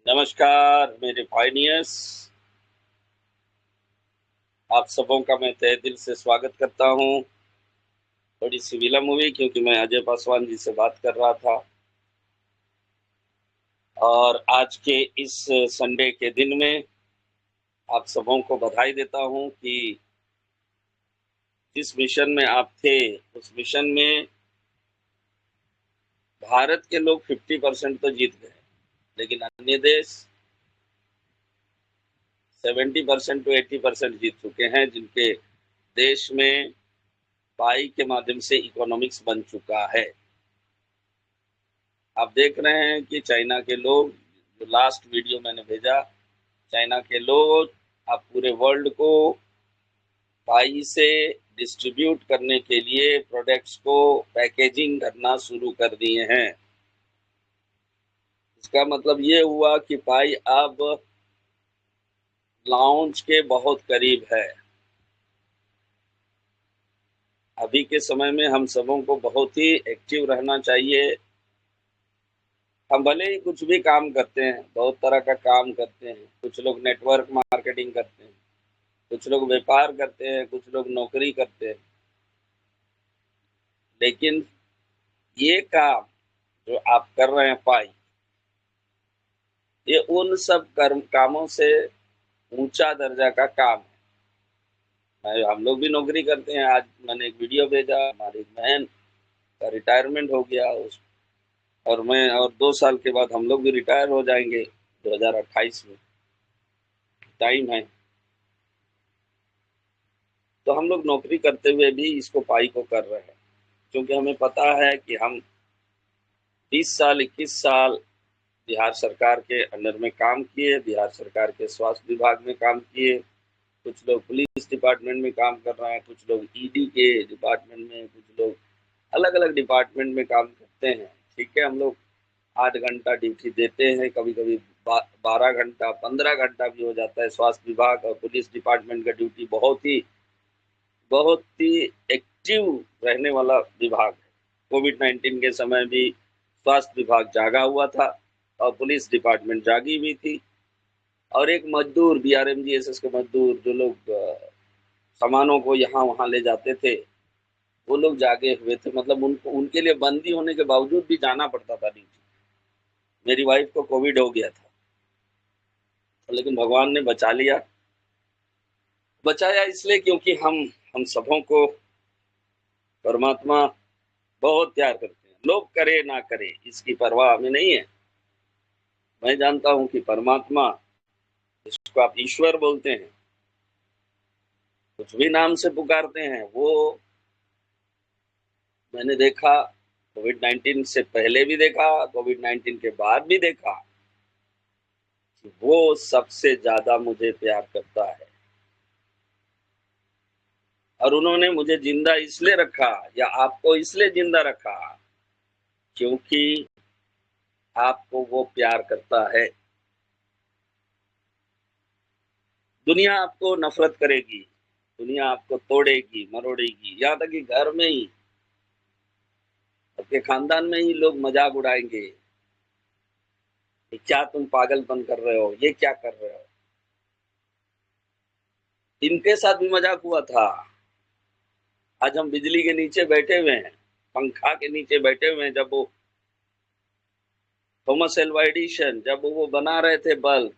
नमस्कार मेरे पायनियर्स, आप सबों का मैं तहे दिल से स्वागत करता हूं। थोड़ी सी विलम्ब हुई क्योंकि मैं अजय पासवान जी से बात कर रहा था और आज के इस संडे के दिन में आप सबों को बधाई देता हूं कि जिस मिशन में आप थे उस मिशन में भारत के लोग 50% तो जीत गए, लेकिन अन्य देश 70% to 80% जीत चुके हैं, जिनके देश में पाई के माध्यम से इकोनॉमिक्स बन चुका है। आप देख रहे हैं कि चाइना के लोग, जो लास्ट वीडियो मैंने भेजा, चाइना के लोग अब पूरे वर्ल्ड को पाई से डिस्ट्रीब्यूट करने के लिए प्रोडक्ट्स को पैकेजिंग करना शुरू कर दिए हैं। इसका मतलब ये हुआ कि पाई अब लॉन्च के बहुत करीब है। अभी के समय में हम सबों को बहुत ही एक्टिव रहना चाहिए। हम भले ही कुछ भी काम करते हैं, बहुत तरह का काम करते हैं। कुछ लोग नेटवर्क मार्केटिंग करते हैं, कुछ लोग व्यापार करते हैं, कुछ लोग नौकरी करते हैं, लेकिन ये काम जो आप कर रहे हैं पाई, ये उन सब कामों से ऊंचा दर्जा का काम है। हम लोग भी नौकरी करते हैं। आज मैंने एक वीडियो भेजा, हमारी बहन का रिटायरमेंट हो गया और मैं और 2 साल के बाद हम लोग भी रिटायर हो जाएंगे, 2028 में टाइम है। तो हम लोग नौकरी करते हुए भी इसको पाई को कर रहे हैं, क्योंकि हमें पता है कि हम 20 साल 21 साल बिहार सरकार के अंडर में काम किए, बिहार सरकार के स्वास्थ्य विभाग में काम किए, कुछ लोग पुलिस डिपार्टमेंट में काम कर रहे हैं, कुछ लोग ईडी के डिपार्टमेंट में, कुछ लोग अलग अलग डिपार्टमेंट में काम करते हैं। ठीक है, हम लोग 8 घंटा ड्यूटी देते हैं, कभी कभी 12 घंटा 15 घंटा भी हो जाता है। स्वास्थ्य विभाग और पुलिस डिपार्टमेंट का ड्यूटी बहुत ही एक्टिव रहने वाला विभाग है। कोविड-19 के समय भी स्वास्थ्य विभाग जागा हुआ था और पुलिस डिपार्टमेंट जागी हुई थी। और एक मजदूर, बीआरएमजीएसएस के मजदूर, जो लोग सामानों को यहाँ वहाँ ले जाते थे, वो लोग जागे हुए थे। मतलब उनको, उनके लिए बंदी होने के बावजूद भी जाना पड़ता था ड्यूटी। मेरी वाइफ को कोविड हो गया था, लेकिन भगवान ने बचा लिया। बचाया इसलिए क्योंकि हम सबों को परमात्मा बहुत प्यार करते हैं। लोग करे ना करे इसकी परवाह हमें नहीं है। मैं जानता हूं कि परमात्मा, जिसको आप ईश्वर बोलते हैं, कुछ भी नाम से पुकारते हैं, वो मैंने देखा, कोविड-19 से पहले भी देखा, कोविड-19 के बाद भी देखा कि वो सबसे ज्यादा मुझे प्यार करता है। और उन्होंने मुझे जिंदा इसलिए रखा, या आपको इसलिए जिंदा रखा, क्योंकि आपको वो प्यार करता है। दुनिया आपको नफरत करेगी, दुनिया आपको तोड़ेगी, मरोड़ेगी, यहाँ तक कि घर में ही, आपके खानदान में ही लोग मजाक उड़ाएंगे कि क्या तुम पागलपन कर रहे हो, ये क्या कर रहे हो। इनके साथ भी मजाक हुआ था। आज हम बिजली के नीचे बैठे हुए हैं, पंखा के नीचे बैठे हुए हैं। जब वो थॉमस एल्वा एडिसन, जब वो बना रहे थे बल्ब,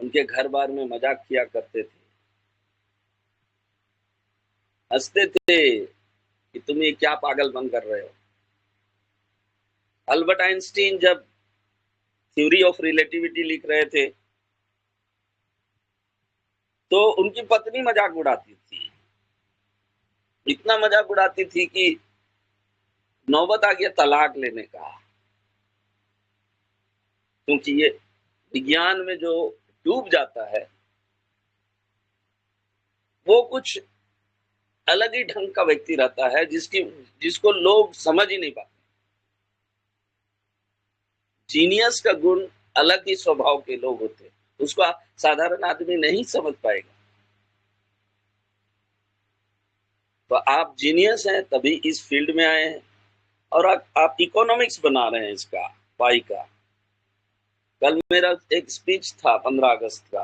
उनके घर बार में मजाक किया करते थे, हंसते थे कि तुम ये क्या पागलपन कर रहे हो। अल्बर्ट आइंस्टीन जब थ्योरी ऑफ रिलेटिविटी लिख रहे थे, तो उनकी पत्नी मजाक उड़ाती थी, इतना मजाक उड़ाती थी कि नौबत आ गया तलाक लेने का। क्योंकि ये विज्ञान में जो डूब जाता है, वो कुछ अलग ही ढंग का व्यक्ति रहता है, जिसको लोग समझ ही नहीं पाते। जीनियस का गुण अलग ही स्वभाव के लोग होते हैं, उसको साधारण आदमी नहीं समझ पाएगा। तो आप जीनियस हैं, तभी इस फील्ड में आए हैं, और आप इकोनॉमिक्स बना रहे हैं इसका, पाई का। कल मेरा एक स्पीच था 15 अगस्त का।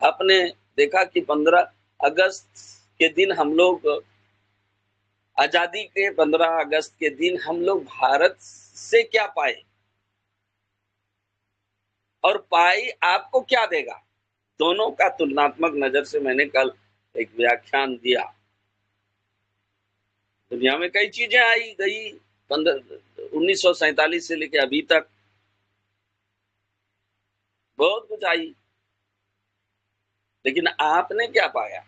आपने देखा कि 15 अगस्त के दिन हम लोग आजादी के 15 अगस्त के दिन हम लोग भारत से क्या पाए और पाई आपको क्या देगा, दोनों का तुलनात्मक नजर से मैंने कल एक व्याख्यान दिया। दुनिया में कई चीजें आई गई 1947 से लेकर अभी तक बहुत कुछ आई, लेकिन आपने क्या पाया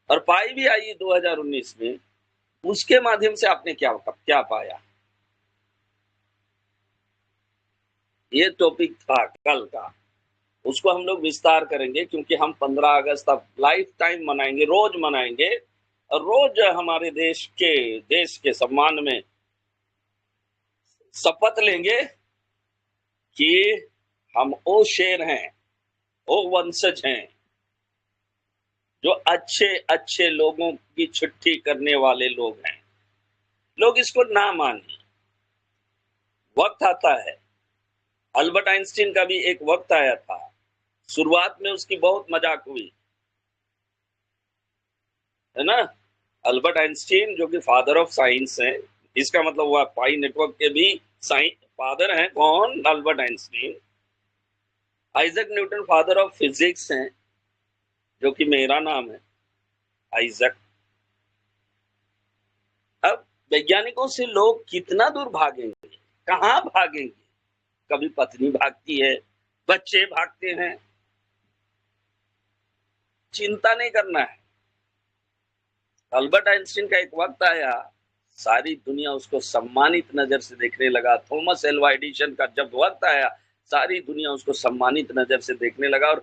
और पाई भी आई 2019 में, उसके माध्यम से आपने क्या पाया। ये टॉपिक था कल का, उसको हम लोग विस्तार करेंगे क्योंकि हम 15 अगस्त अब लाइफ टाइम मनाएंगे, रोज मनाएंगे और रोज हमारे देश के सम्मान में शपथ लेंगे कि हम वो शेर हैं, वो वंशज हैं जो अच्छे अच्छे लोगों की छुट्टी करने वाले लोग हैं। लोग इसको ना माने, वक्त आता है। अल्बर्ट आइंस्टीन का भी एक वक्त आया था, शुरुआत में उसकी बहुत मजाक हुई, है ना। अल्बर्ट आइंस्टीन जो कि फादर ऑफ साइंस है, इसका मतलब हुआ पाई नेटवर्क के भी फादर हैं। कौन? Albert Einstein. Isaac Newton father of physics हैं, जो कि मेरा नाम है आइजक। अब वैज्ञानिकों से लोग कितना दूर भागेंगे, कहाँ भागेंगे? कभी पत्नी भागती है, बच्चे भागते हैं, चिंता नहीं करना है। अल्बर्ट आइंस्टीन का एक वक्त आया, सारी दुनिया उसको सम्मानित नजर से देखने लगा। थॉमस एल्वा एडिसन का जब वक्त आया, सारी दुनिया उसको सम्मानित नजर से देखने लगा और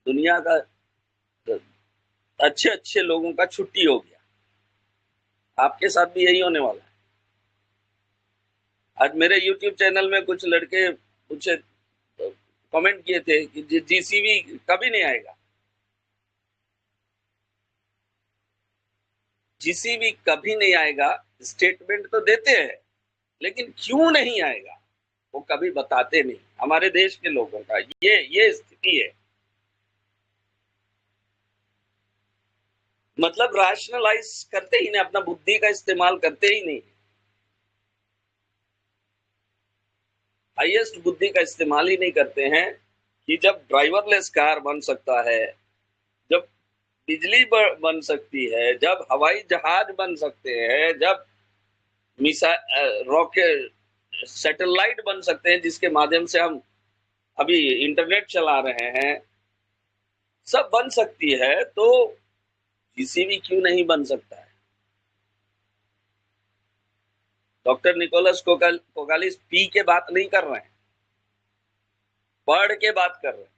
दुनिया का अच्छे अच्छे लोगों का छुट्टी हो गया। आपके साथ भी यही होने वाला है। आज मेरे YouTube चैनल में कुछ लड़के मुझसे कमेंट किए थे कि जीसीबी कभी नहीं आएगा। जीसीबी कभी नहीं आएगा स्टेटमेंट तो देते हैं, लेकिन क्यों नहीं आएगा वो कभी बताते नहीं। हमारे देश के लोगों का ये स्थिति है। मतलब रैशनलाइज करते ही नहीं, अपना बुद्धि का इस्तेमाल करते ही नहीं, हाईएस्ट बुद्धि का इस्तेमाल ही नहीं करते हैं कि जब ड्राइवरलेस कार बन सकता है, जब बिजली बन सकती है, जब हवाई जहाज बन सकते हैं, जब रॉकेट सैटेलाइट बन सकते हैं जिसके माध्यम से हम अभी इंटरनेट चला रहे हैं, सब बन सकती है, तो जीसीबी क्यों नहीं बन सकता है? डॉक्टर निकोलस कोकालिस पी के बात नहीं कर रहे हैं, पढ़ के बात कर रहे हैं।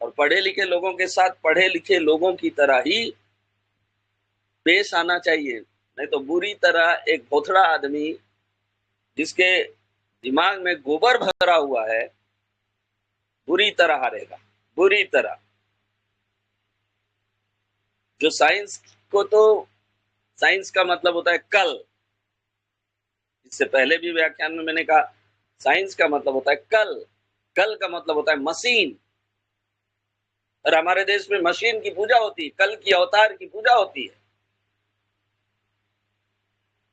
और पढ़े लिखे लोगों के साथ पढ़े लिखे लोगों की तरह ही पेश आना चाहिए, नहीं तो बुरी तरह एक भोथड़ा आदमी जिसके दिमाग में गोबर भरा हुआ है बुरी तरह हारेगा, बुरी तरह। जो साइंस को, तो साइंस का मतलब होता है कल। इससे पहले भी व्याख्यान में मैंने कहा साइंस का मतलब होता है कल, कल का मतलब होता है मशीन। और हमारे देश में मशीन की पूजा होती है, कल की अवतार की पूजा होती है,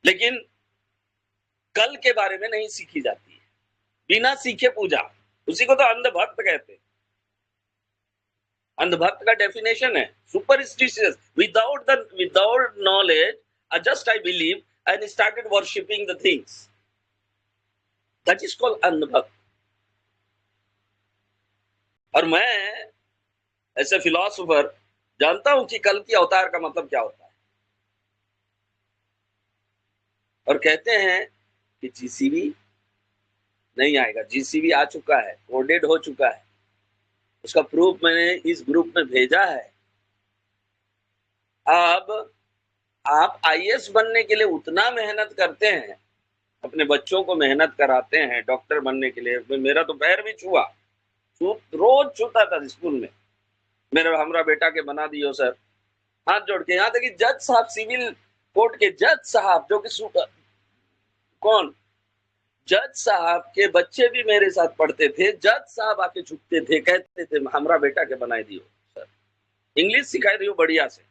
लेकिन कल के बारे में नहीं सीखी जाती है। बिना सीखे पूजा, उसी को तो अंधभक्त कहते हैं। अंधभक्त का डेफिनेशन है superstitious, without knowledge, just I believe and started worshipping the things, that is called अंधभक्त। और मैं ऐसे फिलोसोफर जानता हूं कि कल की अवतार का मतलब क्या होता है, और कहते हैं कि जीसीबी नहीं आएगा। जीसीबी आ चुका है, कोडेड हो चुका है, उसका प्रूफ मैंने इस ग्रुप में भेजा है। अब आप आईएएस बनने के लिए उतना मेहनत करते हैं, अपने बच्चों को मेहनत कराते हैं डॉक्टर बनने के लिए। मेरा तो पैर भी छुआ, रोज छूता था स्कूल में, हमारा बेटा के बना दियो सर, हाथ जोड़ के। यहाँ तक कि जज साहब, सिविल कोर्ट के जज साहब, जो कि कौन जज साहब के बच्चे भी मेरे साथ पढ़ते थे, जज साहब आके झुकते थे, कहते थे हमारा बेटा के बनाए दियो सर, इंग्लिश सिखाई दियो बढ़िया से।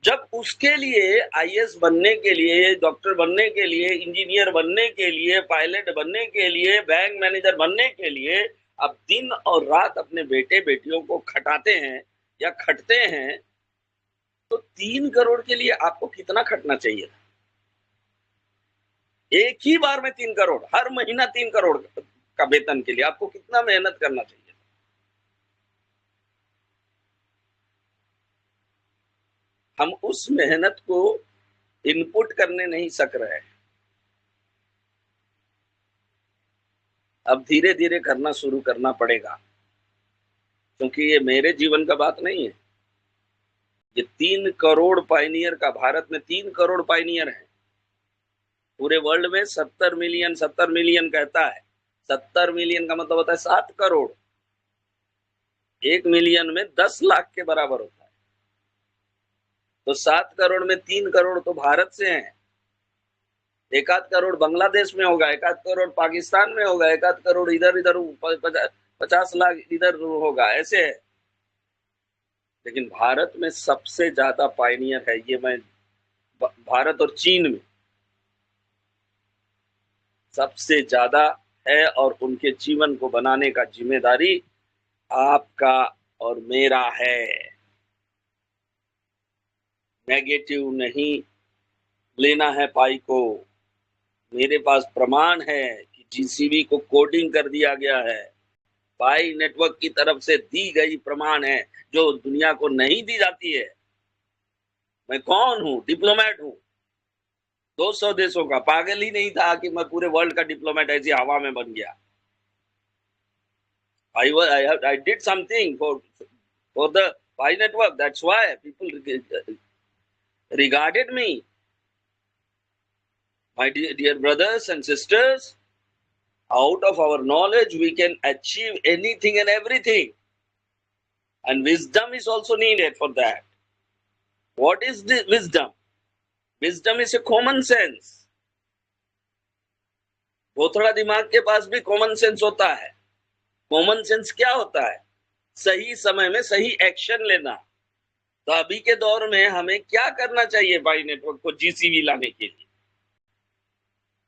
जब उसके लिए आईएएस बनने के लिए, डॉक्टर बनने के लिए, इंजीनियर बनने के लिए, पायलट बनने के लिए, बैंक मैनेजर बनने के लिए अब दिन और रात अपने बेटे बेटियों को खटाते हैं या खटते हैं, तो 3 करोड़ के लिए आपको कितना खटना चाहिए? एक ही बार में 3 करोड़, हर महीना 3 करोड़ का वेतन के लिए आपको कितना मेहनत करना चाहिए? हम उस मेहनत को इनपुट करने नहीं सक रहे हैं। अब धीरे धीरे करना शुरू करना पड़ेगा, क्योंकि ये मेरे जीवन का बात नहीं है। ये 3 करोड़ पायनियर का, भारत में 3 करोड़ पायनियर है, पूरे वर्ल्ड में 70 मिलियन कहता है। 70 मिलियन का मतलब होता है 7 करोड़। 1 मिलियन में 10 लाख के बराबर होता है। तो 7 करोड़ में 3 करोड़ तो भारत से हैं, 1 करोड़ बांग्लादेश में होगा, 1 करोड़ पाकिस्तान में होगा, 1 करोड़ इधर 50 लाख इधर होगा, ऐसे है। लेकिन भारत में सबसे ज्यादा पायनियर है, ये मैं, भारत और चीन में सबसे ज्यादा है, और उनके जीवन को बनाने का जिम्मेदारी आपका और मेरा है। नेगेटिव नहीं लेना है पाई को। मेरे पास प्रमाण है कि जीसीबी को कोडिंग कर दिया गया है, पाई नेटवर्क की तरफ से दी गई प्रमाण है, जो दुनिया को नहीं दी जाती है। मैं कौन हूं? डिप्लोमेट हूं, 200 देशों का। पागल ही नहीं था कि मैं पूरे वर्ल्ड का डिप्लोमेट ऐसी हवा में बन गया। I did something for the Pi network. That's why people regarded me. My dear brothers and sisters, out of our knowledge, we can achieve anything and everything. And wisdom is also needed for that. What is the wisdom? Wisdom is a common sense. भोथड़ा दिमाग के पास भी common sense होता है। Common sense क्या होता है? सही समय में सही एक्शन लेना। तो अभी के दौर में हमें क्या करना चाहिए? पाई नेटवर्क को जीसीबी लाने के लिए,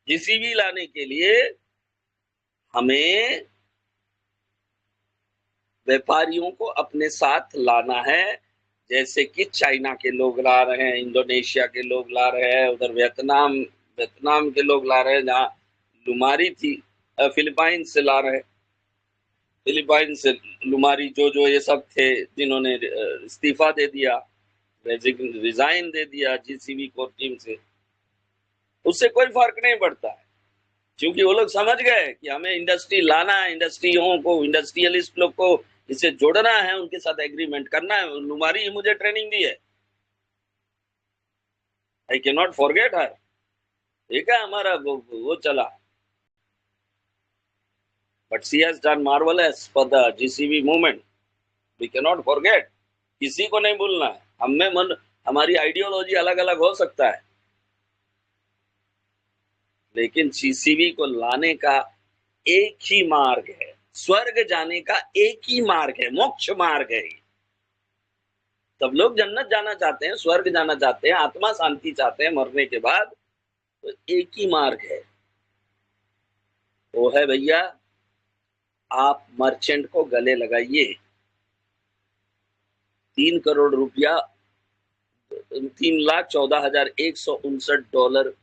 जीसीबी लाने के लिए हमें व्यापारियों को अपने साथ लाना है, जैसे कि चाइना के लोग ला रहे हैं, इंडोनेशिया के लोग ला रहे हैं, उधर वियतनाम के लोग ला रहे हैं, जहाँ लुमारी थी, फिलीपाइंस से ला रहे हैं, फिलीपाइंस से लुमारी जो ये सब थे, जिन्होंने इस्तीफा दे दिया, रिजाइन दे दिया जीसीबी कोर टीम से, उससे कोई फर्क नहीं पड़ता है, क्योंकि वो लोग समझ गए कि हमें इंडस्ट्री लाना है, इंडस्ट्रियों को, इंडस्ट्रियलिस्ट लोग को इसे जोड़ना है, उनके साथ एग्रीमेंट करना है। लुमारी ही मुझे ट्रेनिंग दी है, आई कैन नॉट फॉरगेट हर। ठीक है, हमारा वो चला, but she has done marvelous for the GCB movement. We cannot forget. किसी को नहीं भूलना है। हमें हमारी आइडियोलॉजी अलग अलग हो सकता है, लेकिन जीसीबी को लाने का एक ही मार्ग है, स्वर्ग जाने का एक ही मार्ग है, मोक्ष मार्ग है। सब लोग जन्नत जाना चाहते हैं, स्वर्ग जाना चाहते हैं, आत्मा शांति चाहते हैं मरने के बाद, तो एक ही मार्ग है, वो है भैया, आप मर्चेंट को गले लगाइए। 3 करोड़ रुपया, $3,14,159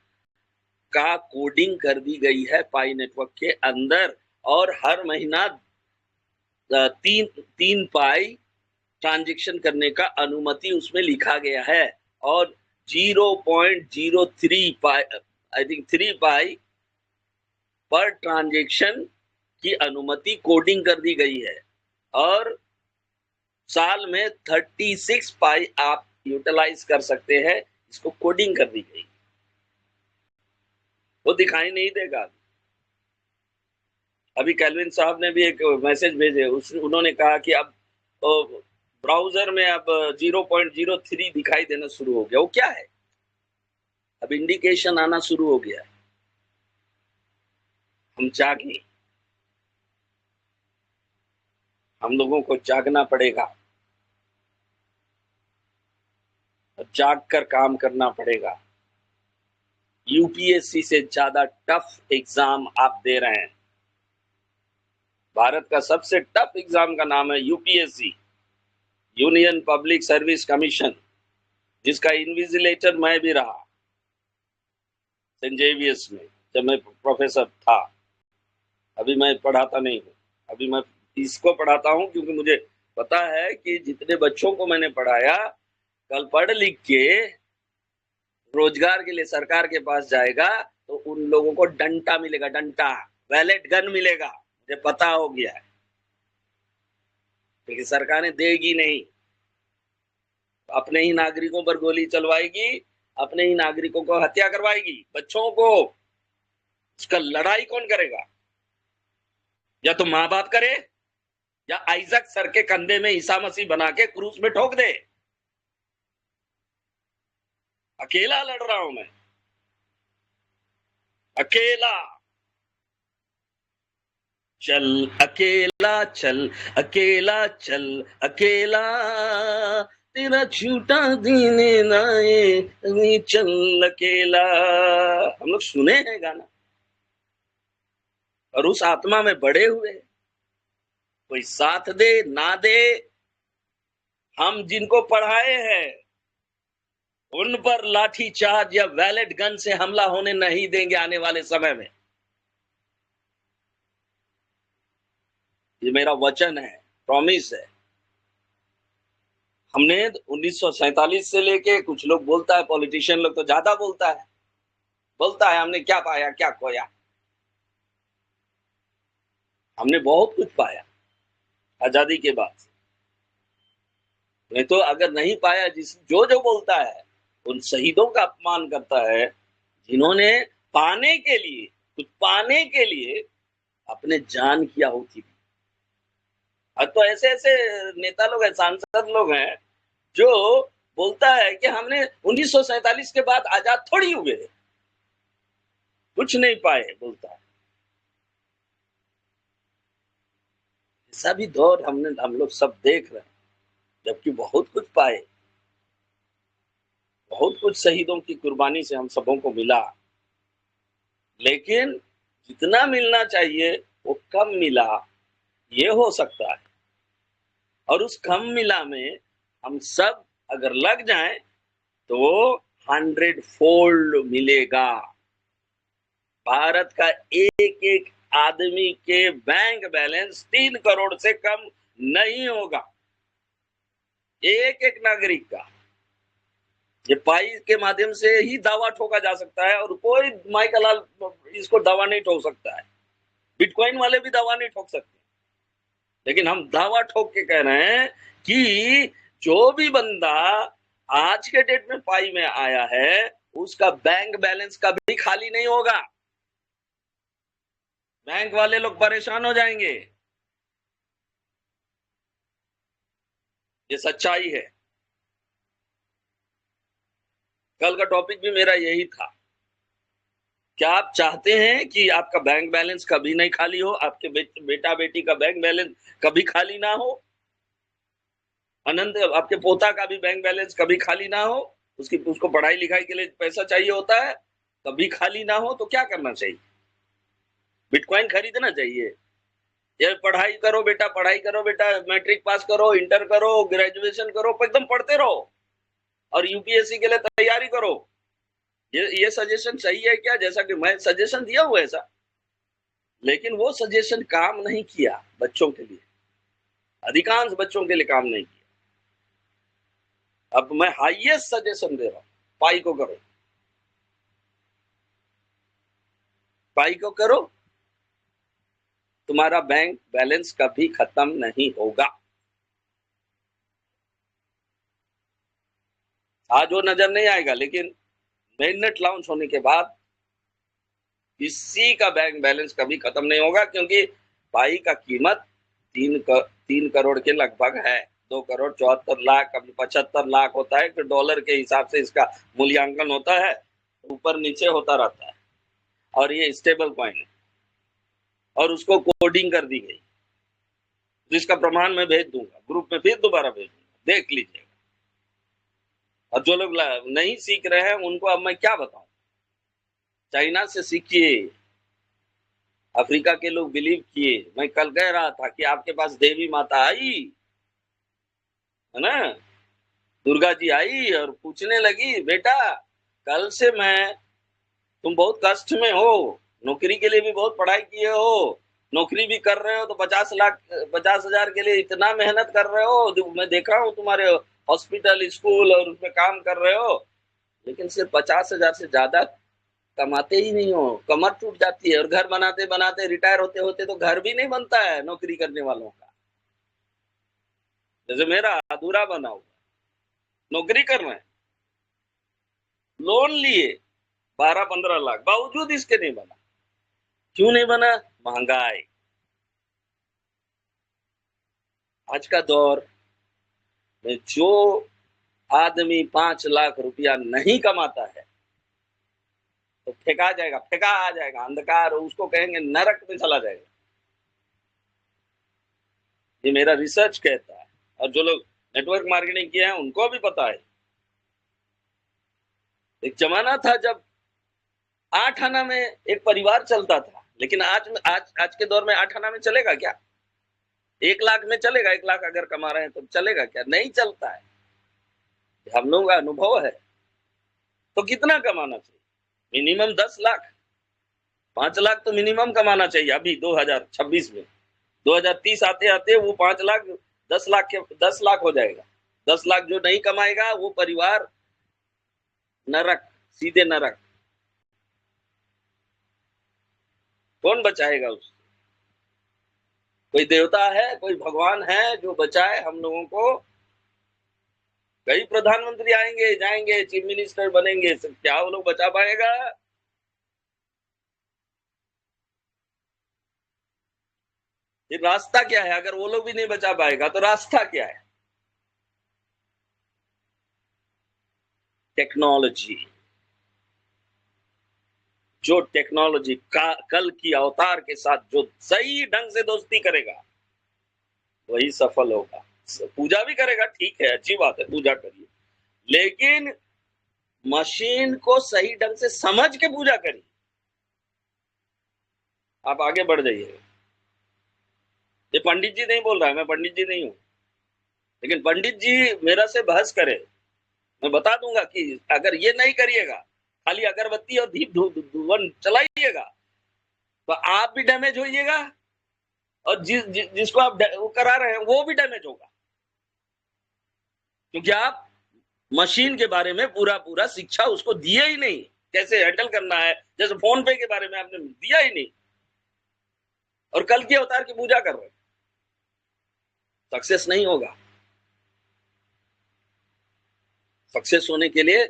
का कोडिंग कर दी गई है पाई नेटवर्क के अंदर, और हर महीना 3 पाई ट्रांजैक्शन करने का अनुमति उसमें लिखा गया है, और 0.03 पाई, आई थिंक 3 पाई पर ट्रांजैक्शन की अनुमति कोडिंग कर दी गई है, और साल में 36 पाई आप यूटिलाइज कर सकते हैं, इसको कोडिंग कर दी गई। वो दिखाई नहीं देगा। अभी कैल्विन साहब ने भी एक मैसेज भेजे, उन्होंने कहा कि अब ब्राउजर में अब 0.03 दिखाई देना शुरू हो गया। वो क्या है? अब इंडिकेशन आना शुरू हो गया है, हम जागे, हम लोगों को जागना पड़ेगा, जाग कर काम करना पड़ेगा। यूपीएससी से ज्यादा टफ एग्जाम आप दे रहे हैं। भारत का सबसे टफ एग्जाम का नाम है UPSC, union public service commission, जिसका इन्विजिलेटर मैं भी रहा सेंट जेवियर्स में जब मैं प्रोफेसर था। अभी मैं पढ़ाता नहीं हूँ, अभी मैं इसको पढ़ाता हूँ क्योंकि मुझे पता है कि जितने बच्चों को मैंने पढ़ाया कल पढ़ लिख के रोजगार के लिए सरकार के पास जाएगा तो उन लोगों को डंडा मिलेगा, डंडा, वैलेट गन मिलेगा, मुझे पता हो गया है। लेकिन सरकारें देगी नहीं, अपने ही नागरिकों पर गोली चलवाएगी, अपने ही नागरिकों को हत्या करवाएगी, बच्चों को। इसका लड़ाई कौन करेगा? या तो माँ बाप करे या आइजक सर के कंधे में ईसा मसीह बना के क्रूस में ठोक दे। अकेला लड़ रहा हूं मैं, अकेला। चल अकेला चल, अकेला चल, अकेला तेरा छूटा दीने नाए, चल अकेला। हम लोग सुने हैं गाना और उस आत्मा में बड़े हुए। कोई साथ दे ना दे, हम जिनको पढ़ाए हैं उन पर लाठी चार्ज या वैलेट गन से हमला होने नहीं देंगे आने वाले समय में। ये मेरा वचन है, प्रॉमिस है। हमने 1947 से लेके, कुछ लोग बोलता है, पॉलिटिशियन लोग तो ज्यादा बोलता है हमने क्या पाया क्या खोया। हमने बहुत कुछ पाया आजादी के बाद। नहीं तो अगर नहीं पाया, जो बोलता है उन शहीदों का अपमान करता है जिन्होंने पाने के लिए, कुछ पाने के लिए अपने जान की आहुति दी। अब तो ऐसे ऐसे नेता लोग हैं, सांसद लोग हैं, जो बोलता है कि हमने 1947 के बाद आजाद थोड़ी हुए, कुछ नहीं पाए, बोलता है। ऐसा भी दौर हम लोग सब देख रहे हैं, जबकि बहुत कुछ पाए, बहुत कुछ शहीदों की कुर्बानी से हम सबों को मिला, लेकिन जितना मिलना चाहिए वो कम मिला, ये हो सकता है। और उस कम मिला में हम सब अगर लग जाएं तो 100 फोल्ड मिलेगा। भारत का एक एक आदमी के बैंक बैलेंस 3 करोड़ से कम नहीं होगा, एक एक नागरिक का। ये पाई के माध्यम से ही दावा ठोका जा सकता है और कोई माइकल लाल इसको दावा नहीं ठोक सकता है। बिटकॉइन वाले भी दावा नहीं ठोक सकते, लेकिन हम दावा ठोक के कह रहे हैं कि जो भी बंदा आज के डेट में पाई में आया है उसका बैंक बैलेंस कभी खाली नहीं होगा। बैंक वाले लोग परेशान हो जाएंगे, ये सच्चाई है। कल का टॉपिक भी मेरा यही था। क्या आप चाहते हैं कि आपका बैंक बैलेंस कभी नहीं खाली हो, आपके बेटा बेटी का बैंक बैलेंस कभी खाली ना हो, अनंत आपके पोता का भी बैंक बैलेंस कभी खाली ना हो, उसको पढ़ाई लिखाई के लिए पैसा चाहिए होता है, कभी खाली ना हो? तो क्या करना चाहिए? बिटकॉइन खरीदना चाहिए। ये पढ़ाई करो बेटा, पढ़ाई करो बेटा, मैट्रिक पास करो, इंटर करो, ग्रेजुएशन करो, एकदम पढ़ते रहो और यूपीएससी के लिए तैयारी करो। ये सजेशन सही है क्या? जैसा कि मैं सजेशन दिया हुआ ऐसा, लेकिन वो सजेशन काम नहीं किया बच्चों के लिए, अधिकांश बच्चों के लिए काम नहीं किया। अब मैं हाईएस्ट सजेशन दे रहा हूं, पाई को करो, पाई को करो, तुम्हारा बैंक बैलेंस कभी खत्म नहीं होगा। आज वो नजर नहीं आएगा, लेकिन मेननेट लॉन्च होने के बाद किसी का बैंक बैलेंस कभी खत्म नहीं होगा, क्योंकि पाई का कीमत 3 करोड़ के लगभग है। 2 करोड़ 74 लाख, कभी 75 लाख होता है, फिर डॉलर के हिसाब से इसका मूल्यांकन होता है। ऊपर नीचे होता रहता है, और ये स्टेबल कॉइन है और उसको कोडिंग कर दी गई, जिसका प्रमाण मैं भेज दूंगा ग्रुप में, फिर दोबारा भेज दूंगा, देख लीजिएगा। और जो लोग नहीं सीख रहे हैं उनको अब मैं क्या बताऊं, चाइना से सीखिए, अफ्रीका के लोग बिलीव किए। मैं कल कह रहा था कि आपके पास देवी माता आई है ना, दुर्गा जी आई और पूछने लगी, बेटा कल से मैं, तुम बहुत कष्ट में हो, नौकरी के लिए भी बहुत पढ़ाई किए हो, नौकरी भी कर रहे हो, तो 50,000 के लिए इतना मेहनत कर रहे हो, मैं देख रहा हूँ तुम्हारे हॉस्पिटल स्कूल और उसमें काम कर रहे हो, लेकिन सिर्फ 50,000 से ज्यादा कमाते ही नहीं हो, कमर टूट जाती है, और घर बनाते बनाते रिटायर होते होते तो घर भी नहीं बनता है नौकरी करने वालों का, जैसे मेरा अधूरा बना हुआ, नौकरी कर रहे हैं, लोन लिए 12-15 लाख, बावजूद इसके नहीं बना। क्यों नहीं बना? महंगाई। आज का दौर में जो आदमी 5 लाख रुपया नहीं कमाता है तो फेंका जाएगा, फेंका आ जाएगा अंधकार, उसको कहेंगे नरक में चला जाएगा। ये मेरा रिसर्च कहता है, और जो लोग नेटवर्क मार्केटिंग किए हैं उनको भी पता है। एक जमाना था जब 8 आना में एक परिवार चलता था, लेकिन आज के दौर में 8 आना में चलेगा क्या? 1 लाख में चलेगा? 1 लाख अगर कमा रहे हैं तो चलेगा क्या? नहीं चलता है। हम लोगों का अनुभव है। तो कितना कमाना चाहिए? मिनिमम 10 लाख, 5 लाख तो मिनिमम कमाना चाहिए अभी 2026 में। 2030 आते आते वो 5 लाख 10 लाख के 10 लाख हो जाएगा। 10 लाख जो नहीं कमाएगा वो परिवार नरक, सीधे नरक। कौन बचाएगा उसको? कोई देवता है, कोई भगवान है जो बचाए हम लोगों को? कई प्रधानमंत्री आएंगे जाएंगे, चीफ मिनिस्टर बनेंगे, क्या वो लोग बचा पाएगा? ये रास्ता क्या है? अगर वो लोग भी नहीं बचा पाएगा तो रास्ता क्या है? टेक्नोलॉजी। जो टेक्नोलॉजी का कल की अवतार के साथ जो सही ढंग से दोस्ती करेगा वही सफल होगा। पूजा भी करेगा, ठीक है, अच्छी बात है, पूजा करिए, लेकिन मशीन को सही ढंग से समझ के पूजा करिए, आप आगे बढ़ जाइए। ये पंडित जी नहीं बोल रहा है, मैं पंडित जी नहीं हूं, लेकिन पंडित जी मेरा से बहस करे, मैं बता दूंगा कि अगर ये नहीं करिएगा, खाली अगरबत्ती और दीप धूवन चलाइएगा तो आप भी डैमेज होइएगा, और जिसको आप वो करा रहे हैं वो भी डैमेज होगा, क्योंकि आप मशीन के बारे में पूरा शिक्षा उसको दिए ही नहीं, कैसे हैंडल करना है। जैसे फोन पे के बारे में आपने दिया ही नहीं, और कल के अवतार की पूजा कर रहे हैं, सक्सेस नहीं होगा। सक्सेस होने के लिए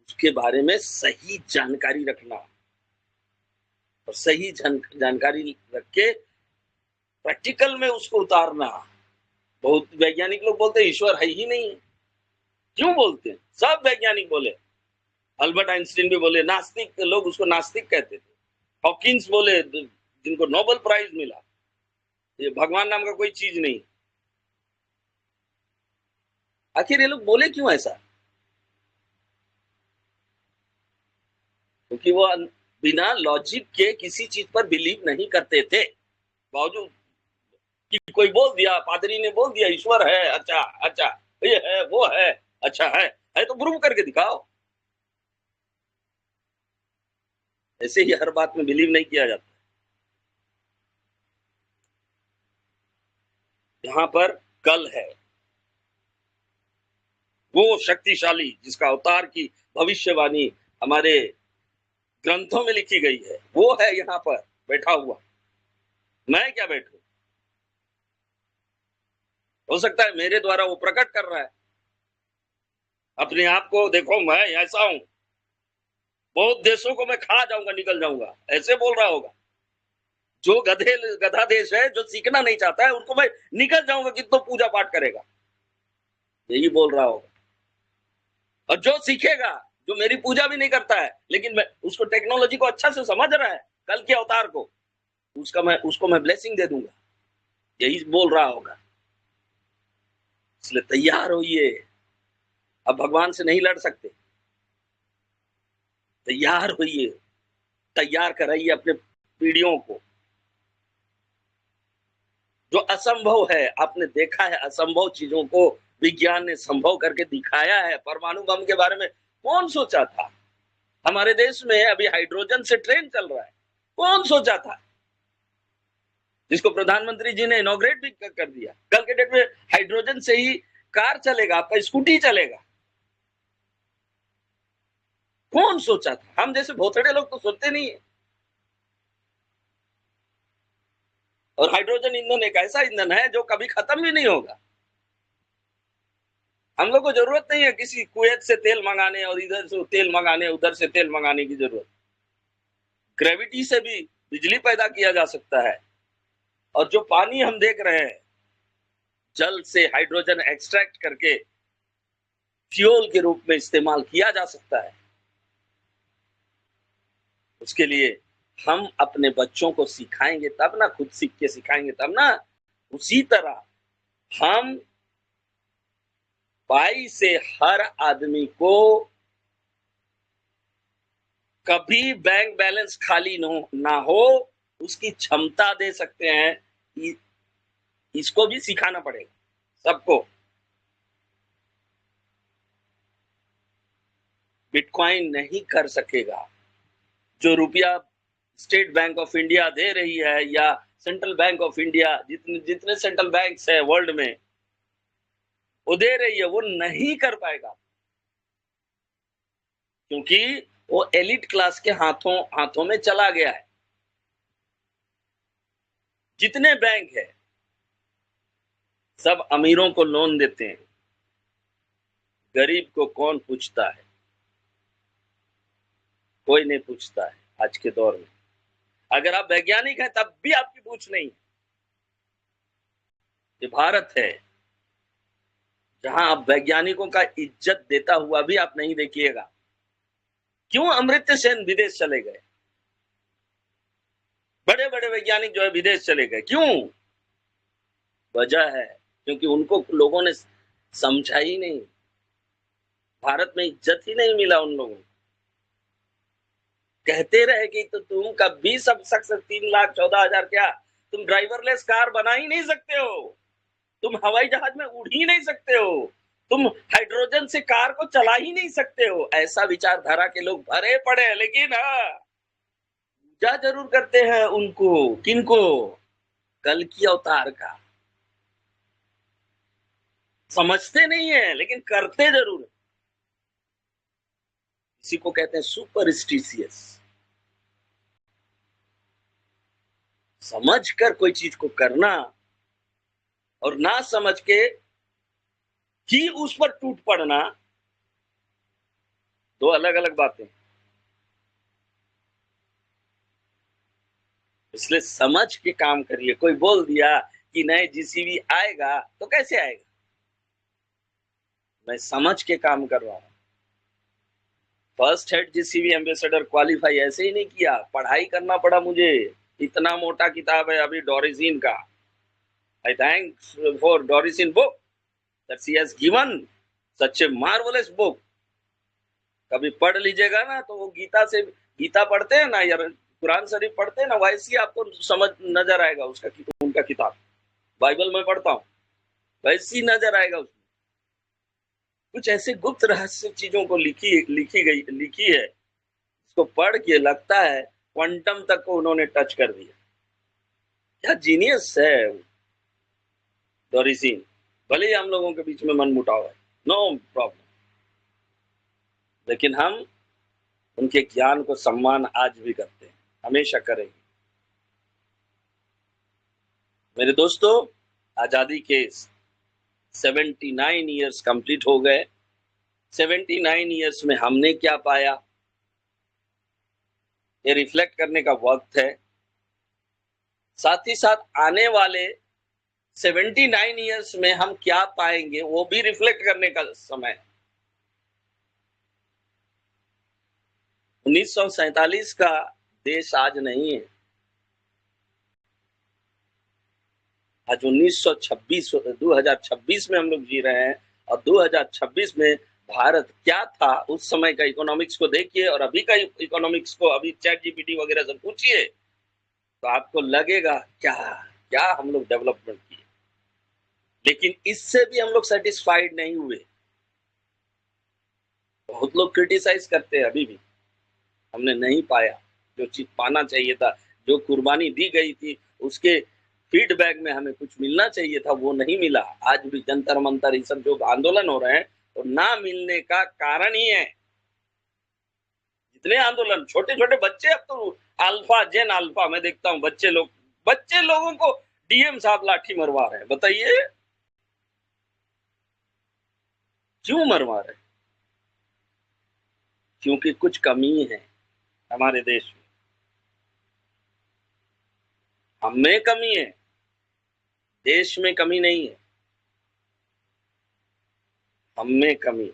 उसके बारे में सही जानकारी रखना, और सही जानकारी रख के प्रैक्टिकल में उसको उतारना। बहुत वैज्ञानिक लोग बोलते हैं ईश्वर है ही नहीं। क्यों बोलते हैं? सब वैज्ञानिक बोले, अल्बर्ट आइंस्टीन भी बोले, नास्तिक लोग उसको नास्तिक कहते थे, हॉकिंस बोले जिनको नोबेल प्राइज मिला, ये भगवान नाम का कोई चीज नहीं। आखिर ये लोग बोले क्यों ऐसा? क्योंकि वो बिना लॉजिक के किसी चीज पर बिलीव नहीं करते थे। बावजूद कि कोई बोल दिया, पादरी ने बोल दिया ईश्वर है, अच्छा अच्छा, ये है वो है, अच्छा है तो प्रूव करके दिखाओ। ऐसे ही हर बात में बिलीव नहीं किया जाता। यहाँ पर कल है वो शक्तिशाली जिसका अवतार की भविष्यवाणी हमारे ग्रंथों में लिखी गई है, वो है यहाँ पर बैठा हुआ। मैं क्या बैठू? हो सकता है मेरे द्वारा वो प्रकट कर रहा है अपने आप को, देखो मैं ऐसा हूं, बहुत देशों को मैं खा जाऊंगा, निकल जाऊंगा, ऐसे बोल रहा होगा। जो गधा देश है, जो सीखना नहीं चाहता है, उनको मैं निकल जाऊंगा, कितना पूजा पाठ करेगा, यही बोल रहा होगा। और जो सीखेगा, जो मेरी पूजा भी नहीं करता है, लेकिन मैं उसको टेक्नोलॉजी को अच्छा से समझ रहा है, कल के अवतार को, उसको मैं ब्लेसिंग दे दूंगा, यही बोल रहा होगा। इसलिए तैयार होइए, अब भगवान से नहीं लड़ सकते, तैयार होइए, तैयार कराइए अपने पीढ़ियों को। जो असंभव है, आपने देखा है असंभव चीजों को विज्ञान ने संभव करके दिखाया है। परमाणु बम के बारे में कौन सोचा था? हमारे देश में अभी हाइड्रोजन से ट्रेन चल रहा है, कौन सोचा था? जिसको प्रधानमंत्री जी ने इनॉग्रेट भी कर दिया। कल के डेट में हाइड्रोजन से ही कार चलेगा, आपका स्कूटी चलेगा। कौन सोचा था? हम जैसे भोसड़े लोग तो सोचते नहीं है। और हाइड्रोजन ईंधन एक ऐसा ईंधन है जो कभी खत्म भी नहीं होगा। हम लोग को जरूरत नहीं है किसी कुवैत से तेल मंगाने और इधर से तेल मंगाने, उधर से तेल मंगाने की जरूरत। ग्रेविटी से भी बिजली पैदा किया जा सकता है। और जो पानी हम देख रहे हैं, जल से हाइड्रोजन एक्सट्रैक्ट करके फ्यूल के रूप में इस्तेमाल किया जा सकता है। उसके लिए हम अपने बच्चों को सिखाएंगे तब ना, खुद सीख के सिखाएंगे तब ना। उसी तरह हम भाई से हर आदमी को कभी बैंक बैलेंस खाली ना हो, उसकी क्षमता दे सकते हैं। इसको भी सिखाना पड़ेगा सबको। बिटकॉइन नहीं कर सकेगा जो रुपया स्टेट बैंक ऑफ इंडिया दे रही है या सेंट्रल बैंक ऑफ इंडिया, जितने सेंट्रल बैंक्स है वर्ल्ड में वो दे रही है, वो नहीं कर पाएगा। क्योंकि वो एलिट क्लास के हाथों में चला गया है। जितने बैंक है सब अमीरों को लोन देते हैं, गरीब को कौन पूछता है? कोई नहीं पूछता है आज के दौर में। अगर आप वैज्ञानिक हैं तब भी आपकी पूछ नहीं। ये भारत है जहां आप वैज्ञानिकों का इज्जत देता हुआ भी आप नहीं देखिएगा। क्यों अमर्त्य सेन विदेश चले गए? बड़े बड़े वैज्ञानिक जो है विदेश चले गए, क्यों? वजह है क्योंकि उनको लोगों ने समझा ही नहीं। भारत में इज्जत ही नहीं मिला उन लोगों को। कहते रहे कि तो तुम कभी सब शख्स 3,14,000 क्या तुम ड्राइवरलेस कार बना ही नहीं सकते हो, तुम हवाई जहाज में उड़ ही नहीं सकते हो, तुम हाइड्रोजन से कार को चला ही नहीं सकते हो। ऐसा विचारधारा के लोग भरे पड़े हैं। लेकिन पूजा जरूर करते हैं उनको। किनको? कल की अवतार का। समझते नहीं है लेकिन करते जरूर है। इसी को कहते हैं सुपरस्टिशियस। समझ कर कोई चीज को करना और ना समझ के ही उस पर टूट पड़ना, दो अलग अलग बातें। इसलिए समझ के काम करिए। कोई बोल दिया कि नए जीसीबी आएगा तो कैसे आएगा? मैं समझ के काम कर रहा हूं। First head GCB ambassador qualify ऐसे ही नहीं किया, पढ़ाई करना पड़ा मुझे। इतना मोटा किताब है अभी डोरिसिन का। आई थैंक फॉर डोरिसिन book that she has given such a marvellous book. कभी पढ़ लीजिएगा ना तो वो गीता पढ़ते हैं ना यार, कुरान शरीफ पढ़ते हैं ना, वैसे ही आपको समझ नजर आएगा उनका किताब। बाइबल में पढ़ता हूँ, वैसे ही नजर आएगा उसमें। कुछ ऐसे गुप्त रहस्य चीजों को लिखी है, इसको पढ़ के लगता है क्वांटम तक को उन्होंने टच कर दिया। क्या जीनियस है डोरिसिन। भले ही हम लोगों के बीच में मनमुटाव है, नो प्रॉब्लम, लेकिन हम उनके ज्ञान को सम्मान आज भी करते हैं, हमेशा करेंगे। मेरे दोस्तों, आजादी के 79 ईयर्स कंप्लीट हो गए। 79 ईयर्स में हमने क्या पाया, ये रिफ्लेक्ट करने का वक्त है। साथ ही साथ आने वाले 79 ईयर्स में हम क्या पाएंगे वो भी रिफ्लेक्ट करने का समय है। 1947 का देश आज नहीं है। आज 2026 में हम लोग जी रहे हैं, और 2026 में भारत क्या था उस समय का इकोनॉमिक्स को देखिए और अभी का इकोनॉमिक्स को, अभी चैट जीपीटी वगैरह से पूछिए तो आपको लगेगा क्या क्या हम लोग डेवलपमेंट किए। लेकिन इससे भी हम लोग सेटिस्फाइड नहीं हुए। बहुत लोग क्रिटिसाइज करते हैं, अभी भी हमने नहीं पाया जो चीज पाना चाहिए था, जो कुर्बानी दी गई थी उसके फीडबैक में हमें कुछ मिलना चाहिए था, वो नहीं मिला। आज भी जंतर मंतर ये सब जो आंदोलन हो रहे हैं तो ना मिलने का कारण ही है। जितने आंदोलन, छोटे छोटे बच्चे, अब तो अल्फा जेन अल्फा मैं देखता हूँ बच्चे लोगों को डीएम साहब लाठी मरवा रहे हैं। बताइए क्यों मरवा रहे हैं? क्योंकि कुछ कमी है हमारे देश में, हम में कमी है, देश में कमी नहीं है, हम में कमी है।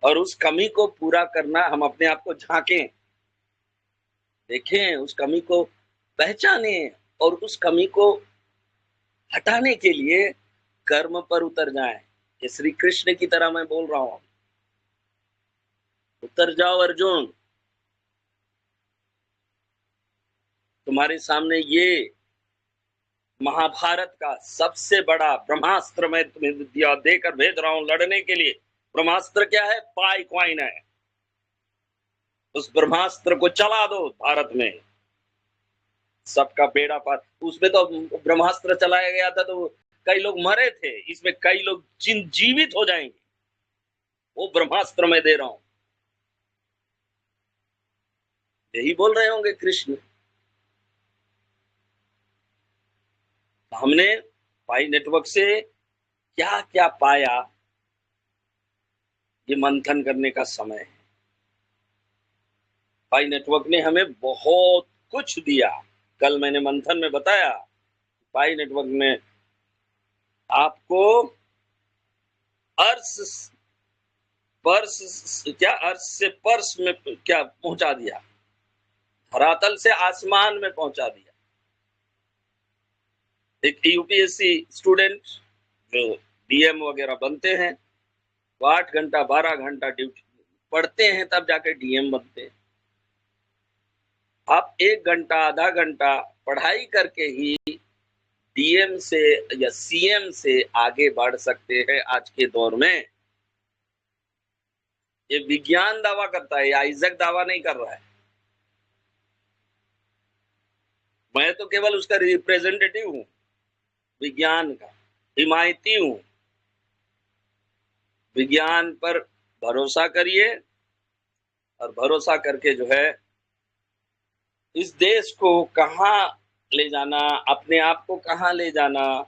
और उस कमी को पूरा करना, हम अपने आप को झांकें, देखें, उस कमी को पहचाने और उस कमी को हटाने के लिए कर्म पर उतर जाएं। ये श्री कृष्ण की तरह मैं बोल रहा हूं, उतर जाओ अर्जुन। तुम्हारे सामने ये महाभारत का सबसे बड़ा ब्रह्मास्त्र मैं तुम्हें दिया देकर भेज रहा हूं लड़ने के लिए। ब्रह्मास्त्र क्या है? पाई क्वाइन है। उस ब्रह्मास्त्र को चला दो भारत में, सबका बेड़ा पार। उसमें तो ब्रह्मास्त्र चलाया गया था तो कई लोग मरे थे, इसमें कई लोग जीवित हो जाएंगे। वो ब्रह्मास्त्र मैं दे रहा हूं, यही बोल रहे होंगे कृष्ण। हमने पाई नेटवर्क से क्या क्या पाया, ये मंथन करने का समय है। पाई नेटवर्क ने हमें बहुत कुछ दिया। कल मैंने मंथन में बताया, पाई नेटवर्क ने आपको अर्श से पर्स में क्या पहुंचा दिया, धरातल से आसमान में पहुंचा दिया। एक यूपीएससी स्टूडेंट जो डीएम वगैरह बनते हैं, वो 8 घंटा 12 घंटा ड्यूटी पढ़ते हैं, तब जाके डीएम बनते हैं। आप 1 घंटा आधा घंटा पढ़ाई करके ही डीएम से या सीएम से आगे बढ़ सकते हैं आज के दौर में। ये विज्ञान दावा करता है, आइजक दावा नहीं कर रहा है। मैं तो केवल उसका रिप्रेजेंटेटिव हूं, विज्ञान का हिमायती हूं। विज्ञान पर भरोसा करिए और भरोसा करके जो है इस देश को कहां ले जाना, अपने आप को कहां ले जाना,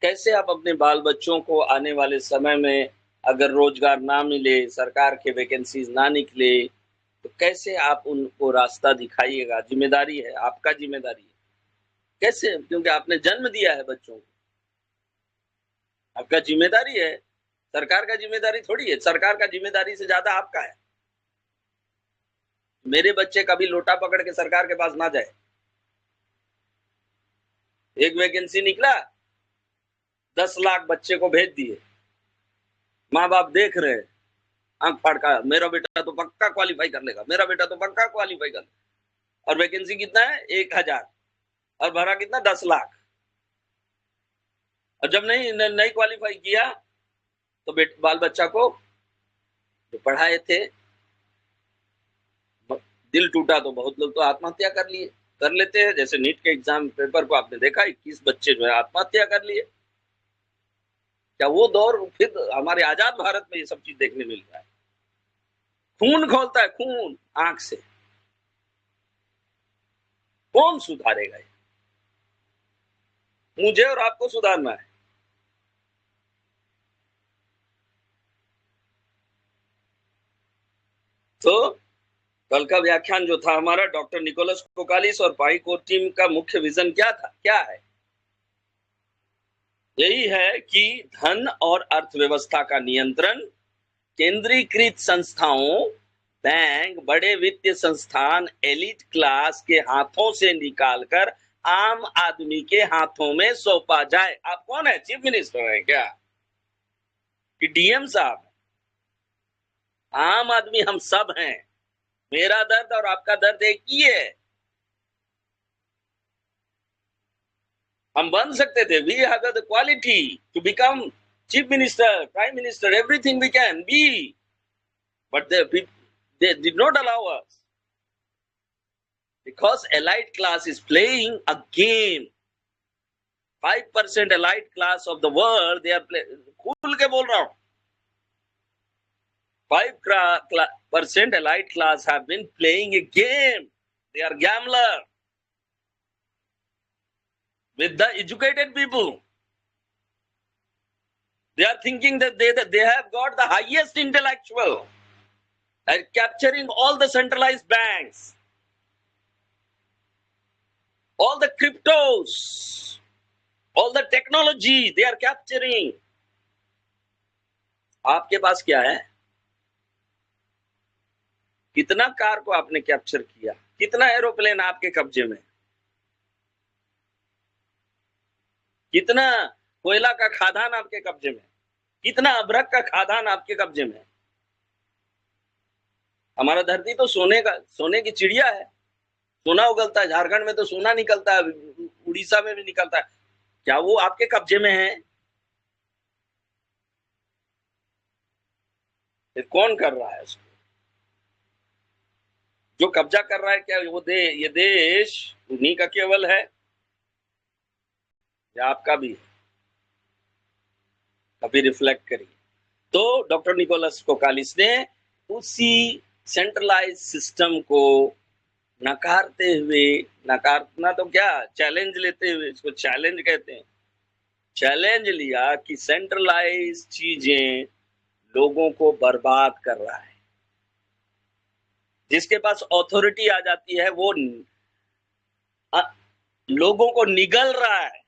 कैसे आप अपने बाल बच्चों को आने वाले समय में अगर रोजगार ना मिले, सरकार के वैकेंसीज ना निकले, तो कैसे आप उनको रास्ता दिखाइएगा। जिम्मेदारी है, आपका जिम्मेदारी है। कैसे? क्योंकि आपने जन्म दिया है बच्चों को, आपका जिम्मेदारी है। सरकार का जिम्मेदारी थोड़ी है, सरकार का जिम्मेदारी से ज्यादा आपका है। मेरे बच्चे कभी लोटा पकड़ के सरकार के पास ना जाए। एक वैकेंसी निकला, 10 लाख बच्चे को भेज दिए, माँ बाप देख रहे हैं आंख फाड़ का, मेरा बेटा तो पक्का क्वालिफाई कर लेगा, मेरा बेटा तो पक्का क्वालिफाई कर लेगा। और वैकेंसी कितना है? 1000, और भरा कितना? 10 लाख। और जब नहीं क्वालिफाई किया तो बाल बच्चा को जो पढ़ाए थे, दिल टूटा तो बहुत लोग तो आत्महत्या कर लेते हैं। जैसे नीट के एग्जाम पेपर को आपने देखा, 21 बच्चे जो है आत्महत्या कर लिए। क्या वो दौर फिर हमारे आजाद भारत में ये सब चीज देखने मिल रहा है? खून खोलता है, खून आंख से। कौन सुधारेगा? मुझे और आपको सुधारना है। तो कल का व्याख्यान जो था हमारा, डॉक्टर निकोलस कोकालिस और पाई कोर टीम का मुख्य विजन क्या था, क्या है? यही है कि धन और अर्थव्यवस्था का नियंत्रण केंद्रीकृत संस्थाओं, बैंक, बड़े वित्तीय संस्थान एलिट क्लास के हाथों से निकालकर आम आदमी के हाथों में सौंपा जाए। आप कौन है? चीफ मिनिस्टर है क्या कि डीएम साहब? आम आदमी हम सब हैं। मेरा दर्द और आपका दर्द एक ही है। हम बन सकते थे, we have the quality to become chief minister, prime minister, everything we can be, but they did not allow us because elite class is playing a game. 5% elite class of the world, they are playing, खुल के बोल रहा हूं, 5% elite class have been playing a game. They are gambler with the educated people. They are thinking that they have got the highest intellectual and capturing all the centralized banks, all the cryptos, all the technology they are capturing. आपके पास क्या है? कितना car को आपने capture किया? कितना aeroplane आपके कब्जे में? कितना कोयला का खादान आपके कब्जे में? कितना अभ्रक का खादान आपके कब्जे में? हमारा धरती तो सोने की चिड़िया है। सोना उगलता है, झारखंड में तो सोना निकलता है, उड़ीसा में भी निकलता है। क्या वो आपके कब्जे में है? फिर कौन कर रहा है उसको? जो कब्जा कर रहा है, क्या ये देश उन्हीं का केवल है या आपका भी है? कभी रिफ्लेक्ट करिए। तो डॉक्टर निकोलस कोकालिस ने उसी सेंट्रलाइज सिस्टम को नकारते हुए, नकारना तो क्या, चैलेंज लेते हुए, इसको चैलेंज कहते हैं, चैलेंज लिया कि सेंट्रलाइज चीजें लोगों को बर्बाद कर रहा है। जिसके पास अथॉरिटी आ जाती है वो लोगों को निगल रहा है।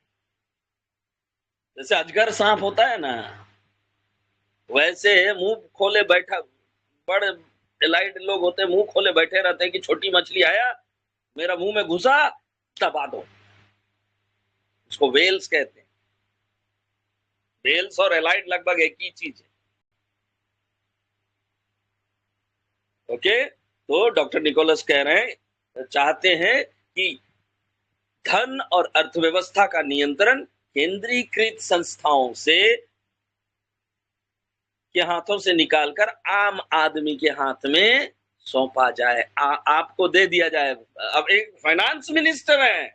जैसे अजगर सांप होता है ना, वैसे मुंह खोले बैठा, बड़े एलाइट लोग होते हैं, मुंह खोले बैठे रहते हैं कि छोटी मछली आया, मेरा मुंह में घुसा, दबा दो। उसको वेल्स कहते हैं। वेल्स और एलाइट लगभग एक ही चीज है। ओके, तो डॉक्टर निकोलस कह रहे हैं, चाहते हैं कि धन और अर्थव्यवस्था का नियंत्रण केंद्रीकृत संस्थाओं से के हाथों से निकालकर आम आदमी के हाथ में सौंपा जाए, आपको दे दिया जाए। अब एक फाइनेंस मिनिस्टर है,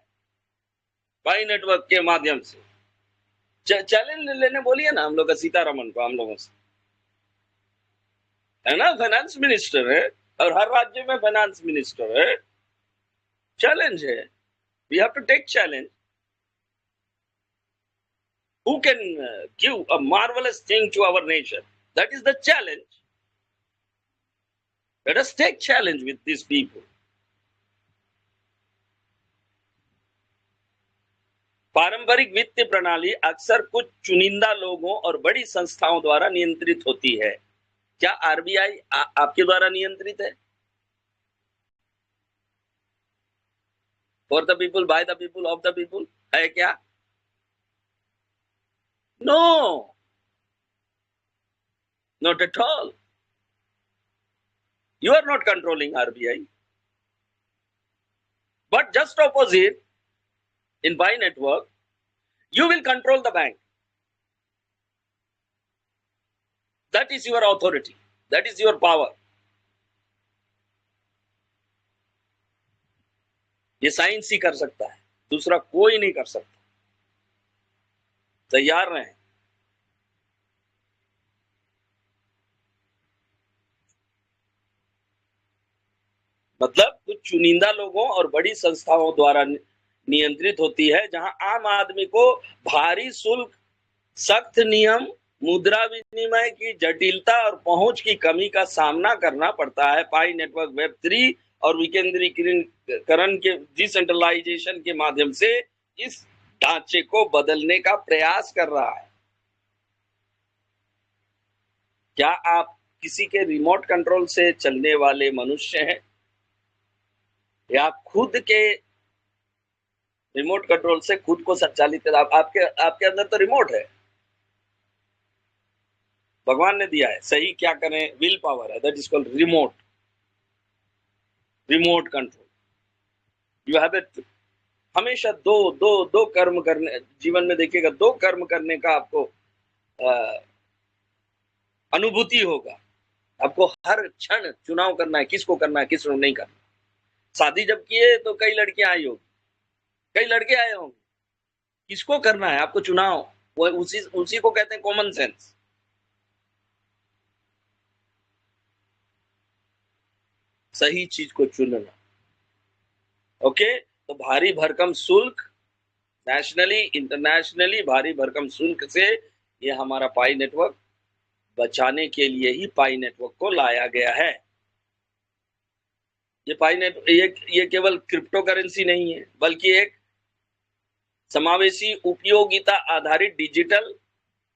पाई नेटवर्क के माध्यम से चैलेंज लेने बोलिए ना हम लोग का, सीतारमन को, हम लोगों से, है ना, फाइनेंस मिनिस्टर है और हर राज्य में फाइनेंस मिनिस्टर है। चैलेंज है, we have to take challenge. Who can give a marvelous thing to our nation? That is the challenge. Let us take challenge with these people. पारंपरिक वित्तीय प्रणाली अक्सर कुछ चुनिंदा लोगों और बड़ी संस्थाओं द्वारा नियंत्रित होती है। क्या आरबीआई आपके द्वारा नियंत्रित है? For the people, by the people, of the people है क्या? No, not at all. You are not controlling RBI. But just opposite, in Buy Network, you will control the bank. That is your authority. That is your power. ये science ही कर सकता है, दूसरा कोई नहीं कर सकता। तैयार रहें। मतलब कुछ चुनिंदा लोगों और बड़ी संस्थाओं द्वारा नियंत्रित होती है, जहां आम आदमी को भारी शुल्क, सख्त नियम, मुद्रा विनिमय की जटिलता और पहुंच की कमी का सामना करना पड़ता है। पाई नेटवर्क वेब3 और विकेंद्रीकरण के डिसेंट्रलाइजेशन के माध्यम से इस ढांचे को बदलने का प्रयास कर रहा है। क्या आप किसी के रिमोट कंट्रोल से चलने वाले मनुष्य हैं या खुद के रिमोट कंट्रोल से खुद को संचालित कर। आपके अंदर तो रिमोट है, भगवान ने दिया है। सही क्या करें, विल पावर है, that is called remote control. You have it. हमेशा दो कर्म करने, जीवन में देखिएगा, दो कर्म करने का आपको अनुभूति होगा। आपको हर क्षण चुनाव करना है, किसको करना है, किसको नहीं करना। शादी जब किए तो कई लड़कियां आई होगी, कई लड़के आए होंगे, किसको करना है आपको चुनाव, वो उसी को कहते हैं कॉमन सेंस। सही चीज को चुनना। ओके, तो भारी भरकम शुल्क, नेशनली इंटरनेशनली भारी भरकम शुल्क से ये हमारा पाई नेटवर्क बचाने के लिए ही पाई नेटवर्क को लाया गया है। ये पाई नेटवर्क ये केवल क्रिप्टो करेंसी नहीं है, बल्कि एक समावेशी उपयोगिता आधारित डिजिटल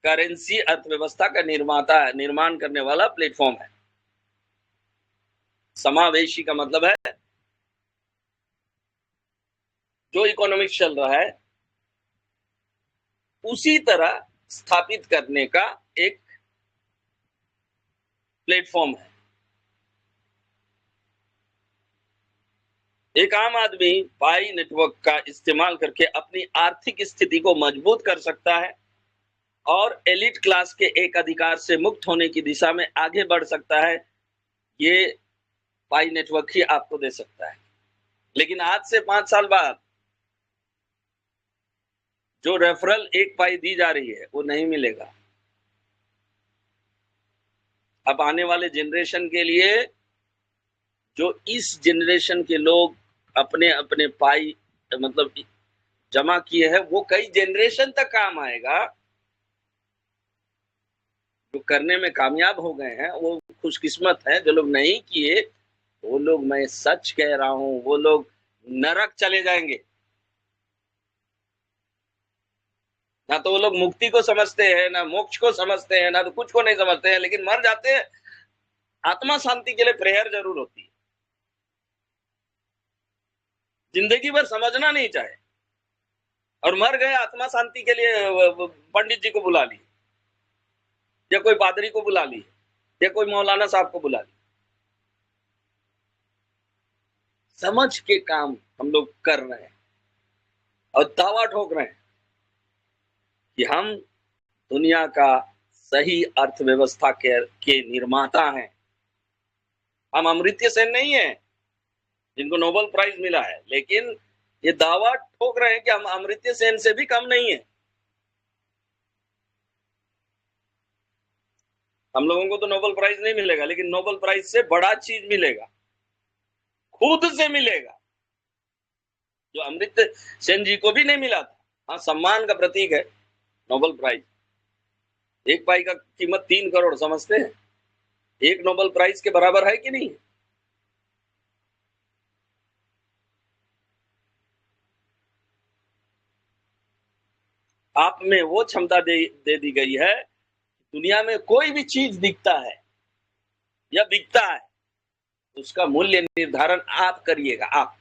करेंसी अर्थव्यवस्था का निर्माण करने वाला प्लेटफॉर्म है। समावेशी का मतलब है जो इकोनॉमिक्स चल रहा है उसी तरह स्थापित करने का एक प्लेटफॉर्म है। एक आम आदमी पाई नेटवर्क का इस्तेमाल करके अपनी आर्थिक स्थिति को मजबूत कर सकता है और एलिट क्लास के एक अधिकार से मुक्त होने की दिशा में आगे बढ़ सकता है। ये पाई नेटवर्क ही आपको दे सकता है। लेकिन आज से 5 साल बाद जो रेफरल 1 पाई दी जा रही है वो नहीं मिलेगा। अब आने वाले जनरेशन के लिए, जो इस जनरेशन के लोग अपने अपने पाई मतलब जमा किए हैं, वो कई जनरेशन तक काम आएगा। जो करने में कामयाब हो गए हैं वो खुशकिस्मत है। जो लोग नहीं किए, वो लोग, मैं सच कह रहा हूं, वो लोग नरक चले जाएंगे। ना तो वो लोग मुक्ति को समझते हैं, ना मोक्ष को समझते हैं, ना तो कुछ को नहीं समझते हैं, लेकिन मर जाते हैं। आत्मा शांति के लिए प्रेयर जरूर होती है। जिंदगी भर समझना नहीं चाहे और मर गए, आत्मा शांति के लिए पंडित जी को बुला ली, या कोई पादरी को बुला ली, या कोई मौलाना साहब को बुला ली। समझ के काम हम लोग कर रहे हैं और दावा ठोक रहे हैं कि हम दुनिया का सही अर्थव्यवस्था के निर्माता हैं। हम अमर्त्य सेन नहीं है जिनको नोबेल प्राइज मिला है, लेकिन ये दावा ठोक रहे हैं कि हम अमर्त्य सेन से भी कम नहीं है। हम लोगों को तो नोबेल प्राइज नहीं मिलेगा, लेकिन नोबेल प्राइज से बड़ा चीज मिलेगा, खुद से मिलेगा, जो अमर्त्य सेन जी को भी नहीं मिला था। हाँ, सम्मान का प्रतीक है नोबेल प्राइज। 1 पाई का कीमत 3 करोड़, समझते हैं? 1 नोबेल प्राइज के बराबर है कि नहीं? आप में वो क्षमता दे दी गई है, दुनिया में कोई भी चीज दिखता है या बिकता है, उसका मूल्य निर्धारण आप करिएगा। आप,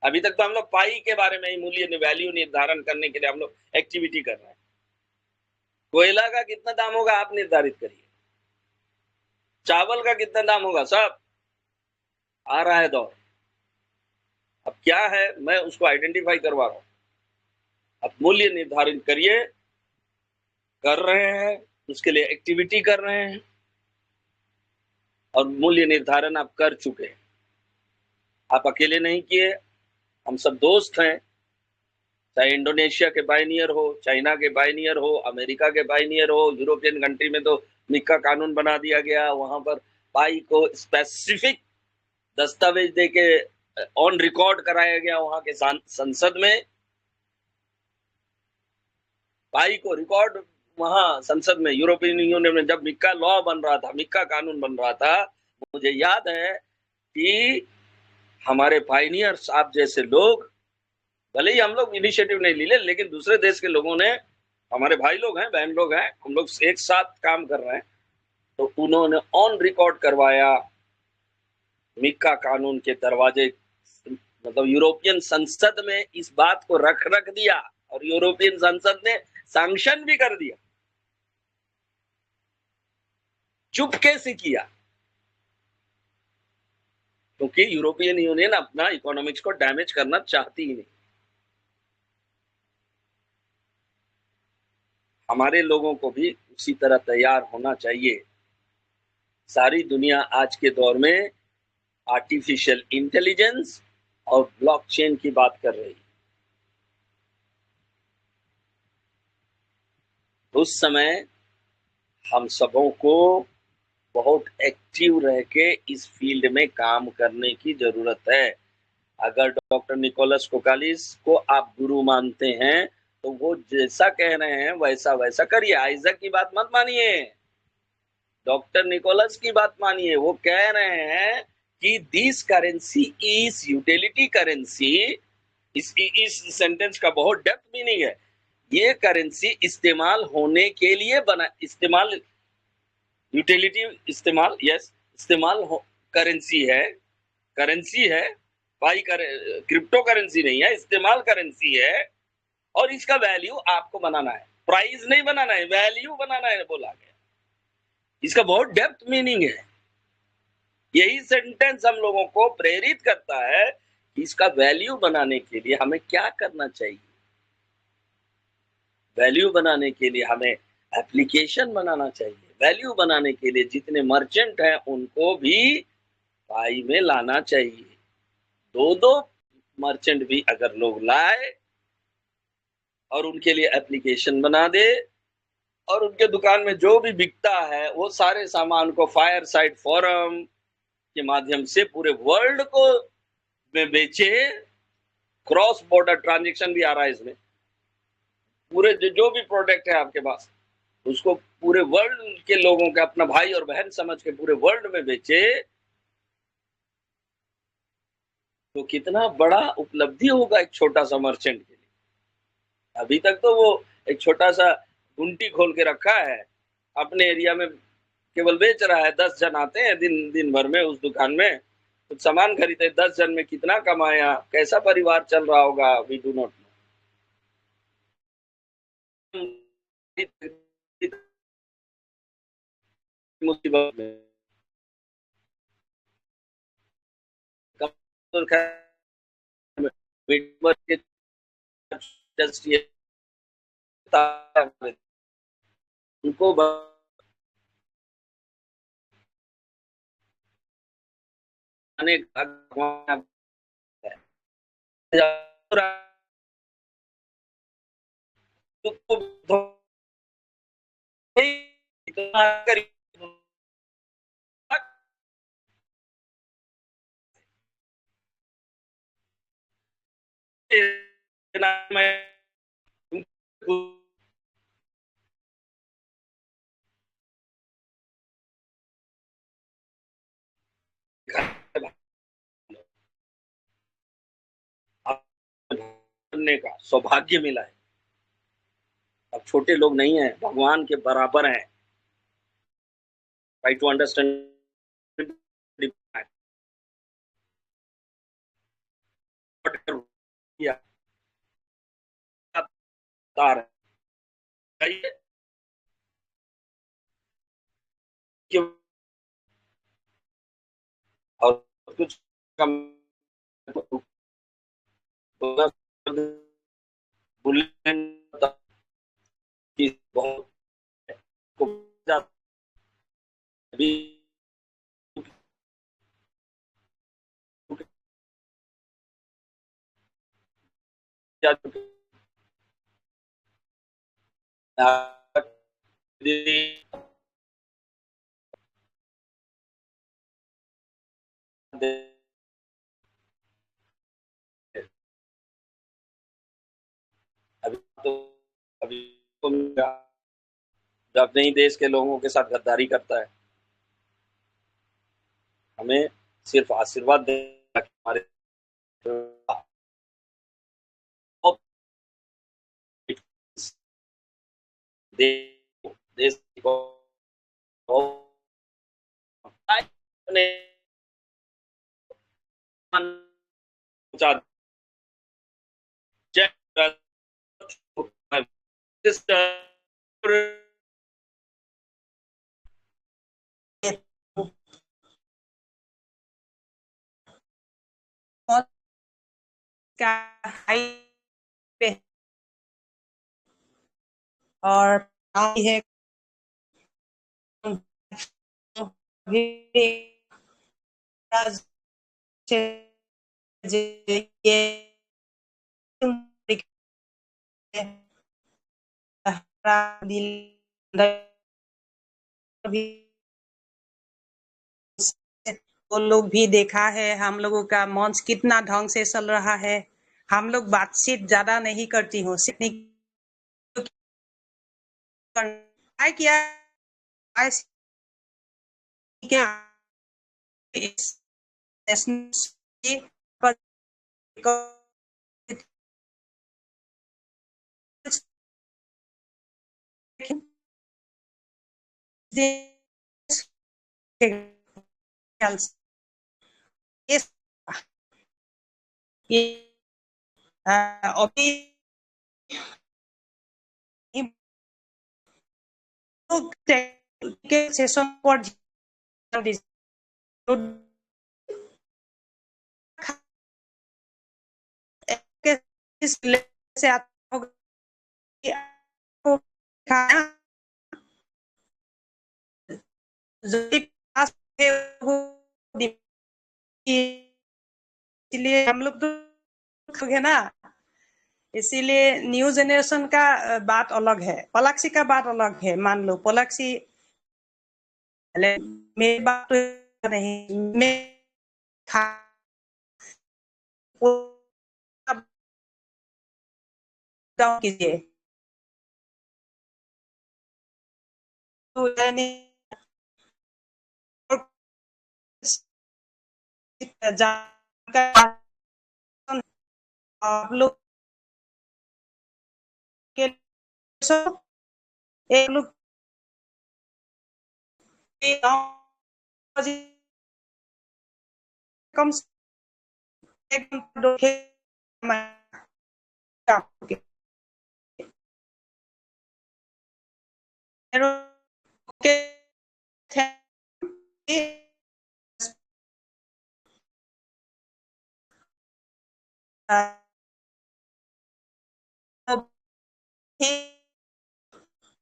अभी तक तो हम लोग पाई के बारे में ही मूल्य वैल्यू निर्धारण करने के लिए हम लोग एक्टिविटी कर रहे हैं। कोयला का कितना दाम होगा आप निर्धारित करिए, चावल का कितना दाम होगा, सब आ रहा है दौर। अब क्या है, मैं उसको आइडेंटिफाई करवा रहा हूं। अब मूल्य निर्धारित करिए, कर रहे हैं, उसके लिए एक्टिविटी कर रहे हैं, और मूल्य निर्धारण आप कर चुके हैं। आप अकेले नहीं किए, हम सब दोस्त हैं। चाहे इंडोनेशिया के पायनियर हो, चाइना के पायनियर हो, अमेरिका के पायनियर हो, यूरोपियन कंट्री में तो मिक्का कानून बना दिया गया। वहां पर पाई को स्पेसिफिक दस्तावेज देके ऑन रिकॉर्ड कराया गया वहां के संसद में। पाई को रिकॉर्ड वहां संसद में, यूरोपियन यूनियन में, जब मिक्का लॉ बन रहा था, मिक्का कानून बन रहा था, मुझे याद है कि हमारे पायनियर्स आप जैसे लोग, भले ही हम लोग इनिशिएटिव नहीं ले, लेकिन दूसरे देश के लोगों ने, हमारे भाई लोग हैं, बहन लोग हैं, हम लोग एक साथ काम कर रहे हैं, तो उन्होंने ऑन रिकॉर्ड करवाया, मिका कानून के दरवाजे, मतलब यूरोपियन संसद में इस बात को रख दिया और यूरोपियन संसद ने सैंक्शन भी कर दिया। चुप कैसे किया? क्योंकि यूरोपियन यूनियन अपना इकोनॉमिक्स को डैमेज करना चाहती ही नहीं। हमारे लोगों को भी उसी तरह तैयार होना चाहिए। सारी दुनिया आज के दौर में आर्टिफिशियल इंटेलिजेंस और ब्लॉकचेन की बात कर रही है। उस समय हम सबों को बहुत एक्टिव रह के इस फील्ड में काम करने की जरूरत है। अगर डॉक्टर निकोलस कोकालिस को आप गुरु मानते हैं तो वो जैसा कह रहे हैं वैसा वैसा करिए। आइजक की बात मत मानिए, डॉक्टर निकोलस की बात मानिए। वो कह रहे हैं कि this currency is utility currency. इस सेंटेंस का बहुत डेप्थ मीनिंग है। ये करेंसी इस्तेमाल होने के लिए बना, इस्तेमाल यूटिलिटी, इस्तेमाल, यस, इस्तेमाल करेंसी है, करेंसी है भाई, क्रिप्टो करेंसी नहीं है, इस्तेमाल करेंसी है। और इसका वैल्यू आपको बनाना है, प्राइस नहीं बनाना है, वैल्यू बनाना है बोला गया। इसका बहुत डेप्थ मीनिंग है। यही सेंटेंस हम लोगों को प्रेरित करता है कि इसका वैल्यू बनाने के लिए हमें क्या करना चाहिए। वैल्यू बनाने के लिए हमें एप्लीकेशन बनाना चाहिए। वैल्यू बनाने के लिए जितने मर्चेंट हैं उनको भी पाई में लाना चाहिए। दो दो मर्चेंट भी अगर लोग लाए और उनके लिए एप्लीकेशन बना दे और उनके दुकान में जो भी बिकता है वो सारे सामान को फायर साइड फोरम के माध्यम से पूरे वर्ल्ड को में बेचे। क्रॉस बॉर्डर ट्रांजैक्शन भी आ रहा है इसमें। पूरे जो भी प्रोडक्ट है आपके पास उसको पूरे वर्ल्ड के लोगों के अपना भाई और बहन समझ के पूरे वर्ल्ड में बेचे, तो कितना बड़ा उपलब्धि होगा एक छोटा सा मर्चेंट के लिए। अभी तक तो वो एक छोटा सा गुंटी खोल के रखा है अपने एरिया में, केवल बेच रहा है। 10 जन आते हैं दिन दिन भर में उस दुकान में, कुछ सामान खरीदे। 10 जन में कितना कमाया, कैसा परिवार चल रहा होगा, वी डू नॉट नो। मुसीबत में तो के जस्ट ये उनको बनाने का करने का सौभाग्य मिला है। अब छोटे लोग नहीं हैं, भगवान के बराबर हैं। ट्राई टू अंडरस्टैंड किया और कुछ कम बहुत अभी तो अभी तो जो अपने ही देश के लोगों के साथ गद्दारी करता है। हमें सिर्फ आशीर्वाद देना हमारे देश को ने पहुंचा का हाई पे और है वो लोग भी देखा है हम लोगों का मंच कितना ढंग से चल रहा है। हम लोग बातचीत ज्यादा नहीं करती हूँ, किया क्या अभी सेशन पर से इसलिए हम लोग तो है ना, इसीलिए न्यू जनरेशन का बात अलग है, पलाक्सी का बात अलग है। मान लो पलाक्सी मेरी बात तो नहीं, मैं कीजिए तो यानी आप लोग के एक लोग कम से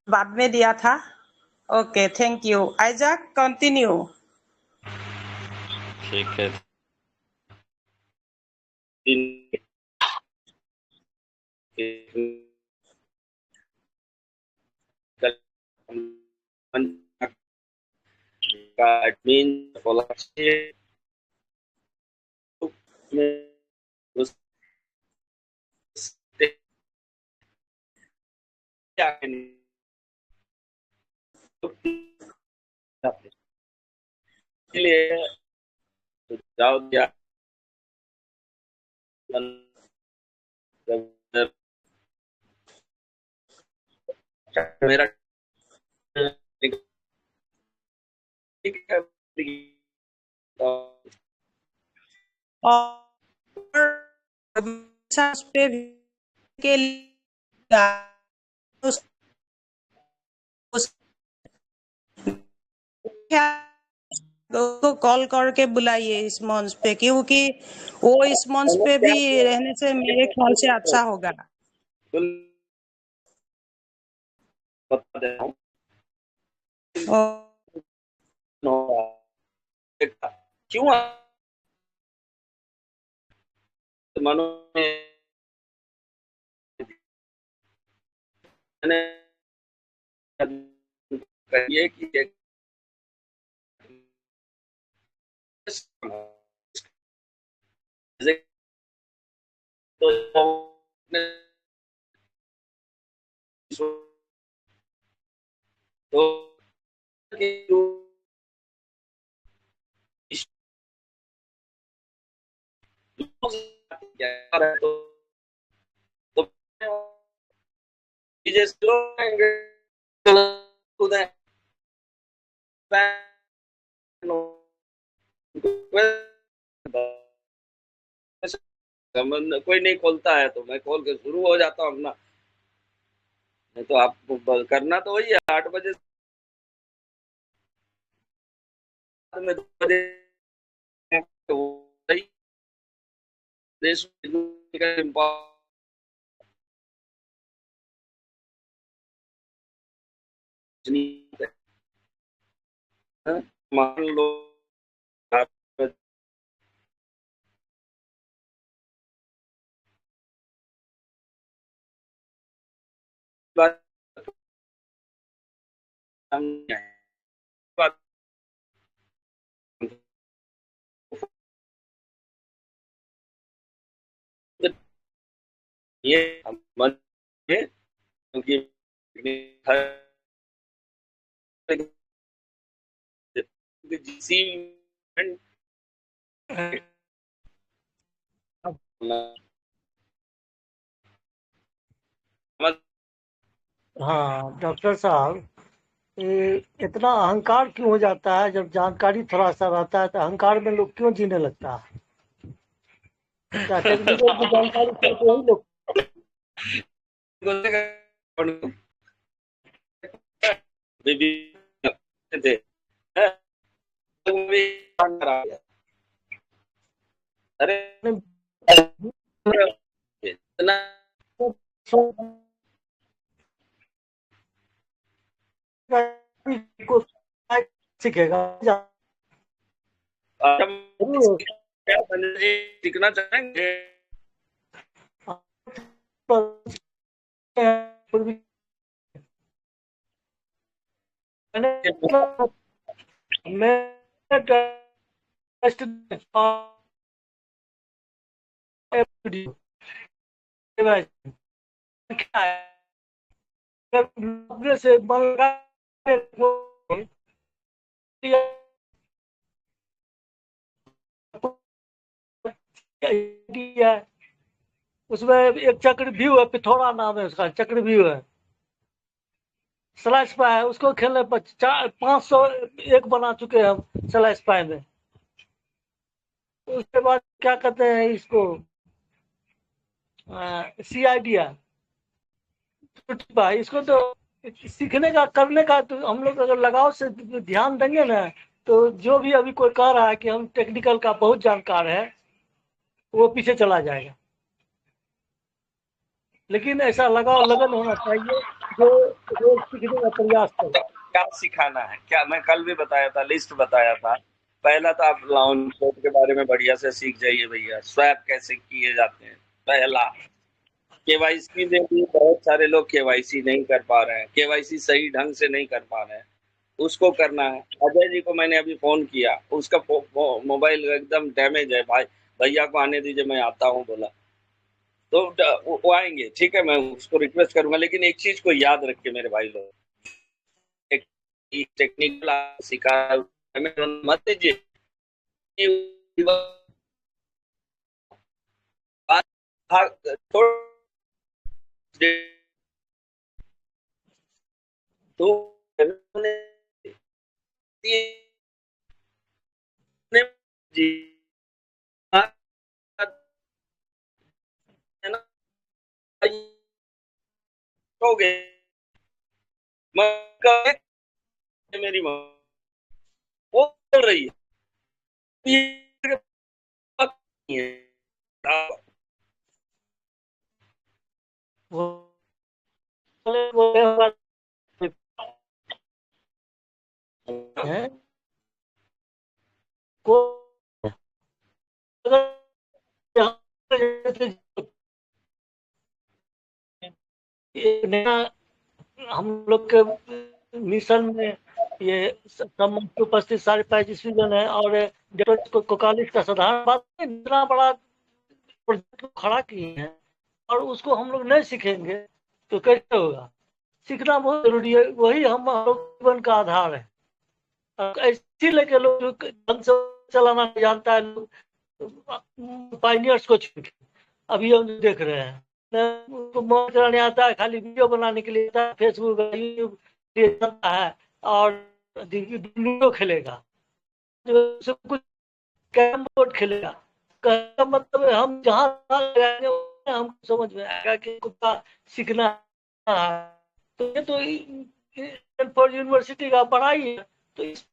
बाद में दिया था। Okay, thank you. Isaac continue. ठीक है। एडमिन इसलिए सुझाव दिया मेरा ठीक है और पे के लिए उस, उस को कॉल करके बुलाइए इस मंच पे, क्योंकि वो इस मंच पे भी रहने से मेरे ख्याल से अच्छा होगा। बता दे रहा हूँ क्यों मानो मैंने कहिए कि तो तो कोई नहीं खोलता है तो मैं खोल के शुरू हो जाता हूँ अपना। नहीं तो आपको करना तो वही है 8 बजे में 2 बजे तो सही देश का नहीं है। मान लो ये क्योंकि जिसी हाँ डॉक्टर साहब, ये इतना अहंकार क्यों हो जाता है? जब जानकारी थोड़ा सा रहता है तो अहंकार में लोग क्यों जीने लगता है? क्या टेक्निकल की जानकारी सिर्फ वही लोग थे अरे इतना को सीखेगा। सीखना चाहेंगे मैं टेस्ट अपने से मन लगा है, उसमें एक चक्रव्यूह है, पिथौरा नाम है उसका, चक्रव्यूह है, स्लैश पाए है, उसको खेलने पर 500 एक बना चुके हैं हम स्लैश पाए में। उसके बाद क्या कहते हैं इसको, CID है, इसको तो सीखने का करने का तो हम लोग अगर लगाव से ध्यान देंगे ना, तो जो भी अभी कोई कह रहा है कि हम टेक्निकल का बहुत जानकार है, वो पीछे चला जाएगा। लेकिन ऐसा लगाव लगन होना चाहिए जो रोज सीखने का प्रयास करे। क्या सिखाना है, क्या मैं कल भी बताया था, लिस्ट बताया था। पहला तो आप लॉन्च कोड के बारे में बढ़िया से सीख जाइए भैया, स्वैप कैसे किए जाते हैं पहला। केवाईसी में भी बहुत सारे लोग केवाईसी नहीं कर पा रहे हैं, केवाईसी सही ढंग से नहीं कर पा रहे हैं, उसको करना है। अजय जी को मैंने अभी फोन किया, उसका मोबाइल एकदम डैमेज है, भाई भैया को आने दीजिए मैं आता हूँ बोला, तो वो आएंगे, ठीक है, मैं उसको रिक्वेस्ट करूंगा। लेकिन एक चीज को याद रखिए मेरे भाई लोग, टेक्निकल सिखा मत दीजिए, तो जी हो गए मेरी माँ वो बोल रही है हम लोग के मिशन में ये उपस्थित सारे 35 जन है, और कोकालिस का साधारण बात इतना बड़ा प्रोजेक्ट खड़ा किए हैं, और उसको हम लोग नहीं सीखेंगे तो कैसे होगा? सीखना बहुत जरूरी है, वही हम लोग जीवन का आधार है। ऐसी लेके लोग ढंग से चलाना नहीं जानता है, पाइनियर्स को छोड़ के अभी हम देख रहे हैं, उनको मोबाइल चलाने आता है, खाली वीडियो बनाने के लिए आता है, फेसबुक यूट्यूब चलता है, और लूडो खेलेगा, जो सब कुछ कैरम बोर्ड खेलेगा। कहने का मतलब है हम जहाँ लगाएंगे हम समझ में आएगा कि कुत्ता सीखना है। तो ये तो स्टैनफोर्ड यूनिवर्सिटी का पढ़ाई है, तो इस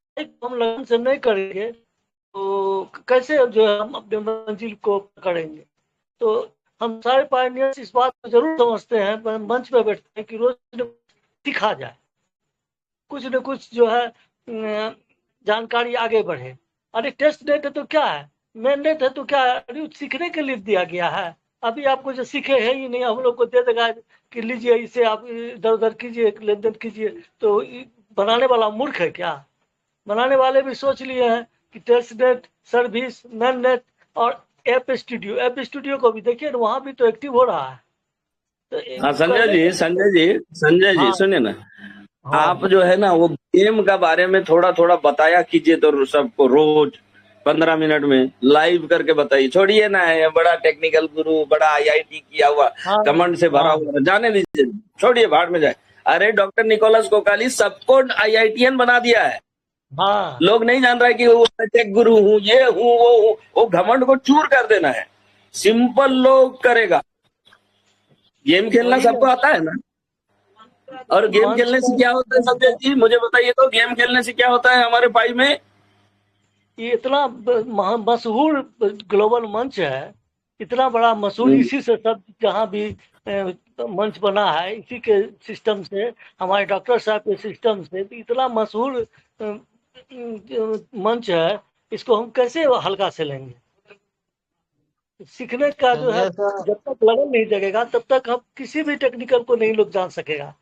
हम लगन से नहीं करेंगे तो कैसे जो है हम अपने मंजिल को पकड़ेंगे। तो हम सारे पायनियर्स इस बात को जरूर समझते हैं, मंच पे बैठते हैं कि रोज सीखा जाए, कुछ न कुछ जो है जानकारी आगे बढ़े। अरे टेस्ट नेट है तो क्या है, मेन नेट है तो क्या है, अरे सीखने के लिए दिया गया है। अभी आपको जो सीखे है ही नहीं, हम लोग को दे देगा कि लीजिए इसे आप इधर उधर कीजिए, लेन देन कीजिए। तो बनाने वाला मूर्ख है क्या? बनाने वाले भी सोच लिए हैं कि test net, service, main net और ऐप स्टूडियो को भी देखिए, वहां भी तो एक्टिव हो रहा है। तो हाँ संजय जी हाँ सुनिए ना, हाँ आप जो है ना वो गेम का बारे में थोड़ा थोड़ा बताया कीजिए, तो सबको रोज 15 मिनट में लाइव करके बताइए। छोड़िए ना ये बड़ा टेक्निकल गुरु, बड़ा आईआईटी किया हुआ, हाँ कमेंट से भरा हाँ हुआ, जाने दीजिए, छोड़िए भाड़ में जाए। अरे डॉक्टर निकोलस कोकाली सबको आईआईटीएन बना दिया है। हाँ लोग नहीं जान रहा है कि वो टेक गुरु हूँ, ये हूँ, वो हूँ। वो घमंड को चूर कर देना है, सिंपल लोग करेगा। गेम खेलना वही सबको है। आता है ना। और गेम मंच खेलने से पर क्या होता है संजय जी, मुझे बताइए तो, गेम खेलने से क्या होता है हमारे भाई में? ये इतना मशहूर ग्लोबल मंच है, इतना बड़ा मशहूर, इसी से सब जहाँ भी मंच बना है इसी के सिस्टम से, हमारे डॉक्टर साहब के सिस्टम से, तो इतना मशहूर मंच है, इसको हम कैसे हल्का से लेंगे? सीखने का जो है संजय सर जब तक लगन नहीं जगेगा तब तक हम किसी भी टेक्निकल को नहीं लोग जान सकेगा।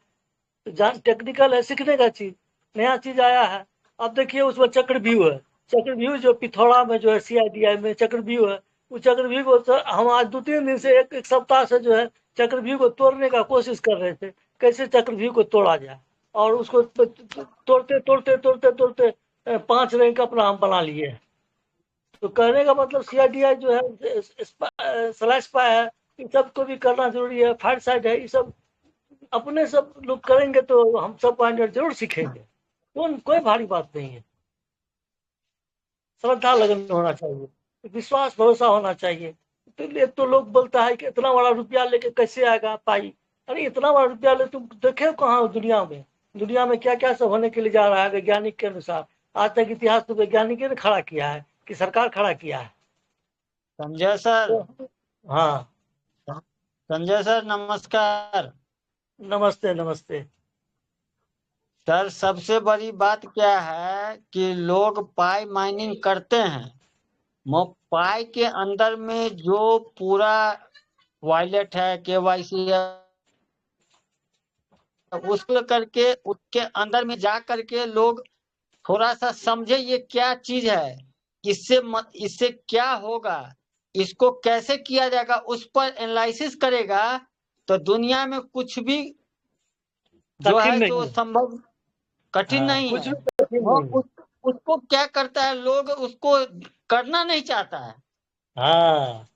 तो जान टेक्निकल है, सीखने का चीज, नया चीज आया है। अब देखिए उसमें चक्रव्यूह है, चक्रव्यूह जो पिथौरा में जो है सीआईडीआई में चक्रव्यूह है, उस चक्रव्यूह को हम आज 2-3 दिन से एक सप्ताह से जो है चक्रव्यूह को तोड़ने का कोशिश कर रहे थे, कैसे चक्रव्यूह को तोड़ा जाए। और उसको तोड़ते तोड़ते तोड़ते तोड़ते 5 रैंक अपना हम बना लिए हैं। तो कहने का मतलब सीआईडीआई जो है स्लैश पाई है, इन सबको भी करना जरूरी है, फायर साइड है, ये सब अपने सब लोग करेंगे तो हम सब पॉइंट जरूर सीखेंगे। कोई भारी बात नहीं है। श्रद्धा लगन होना चाहिए, विश्वास भरोसा होना चाहिए। तो एक तो लोग बोलता है कि इतना बड़ा रुपया लेके कैसे आएगा पाई। अरे इतना बड़ा रुपया ले तुम देखे कहाँ दुनिया में, दुनिया में क्या क्या सब होने के लिए जा रहा है वैज्ञानिक के अनुसार। आज तक इतिहास तो वैज्ञानिक ने खड़ा किया है कि सरकार खड़ा किया है। संजय सर तो हाँ, संजय सर नमस्कार। नमस्ते नमस्ते। सर सबसे बड़ी बात क्या है कि लोग पाई माइनिंग करते हैं, पाई के अंदर में जो पूरा वॉलेट है, केवाईसी है, उसको करके उसके अंदर में जा करके लोग थोड़ा सा समझे ये क्या चीज है, इससे क्या होगा, इसको कैसे किया जाएगा, उस पर एनालिसिस करेगा तो दुनिया में कुछ भी जो कठिन है नहीं सो है। संभव कठिन हाँ, नहीं कुछ है। भी कठिन वो नहीं है। उसको क्या करता है, लोग उसको करना नहीं चाहता है। हाँ,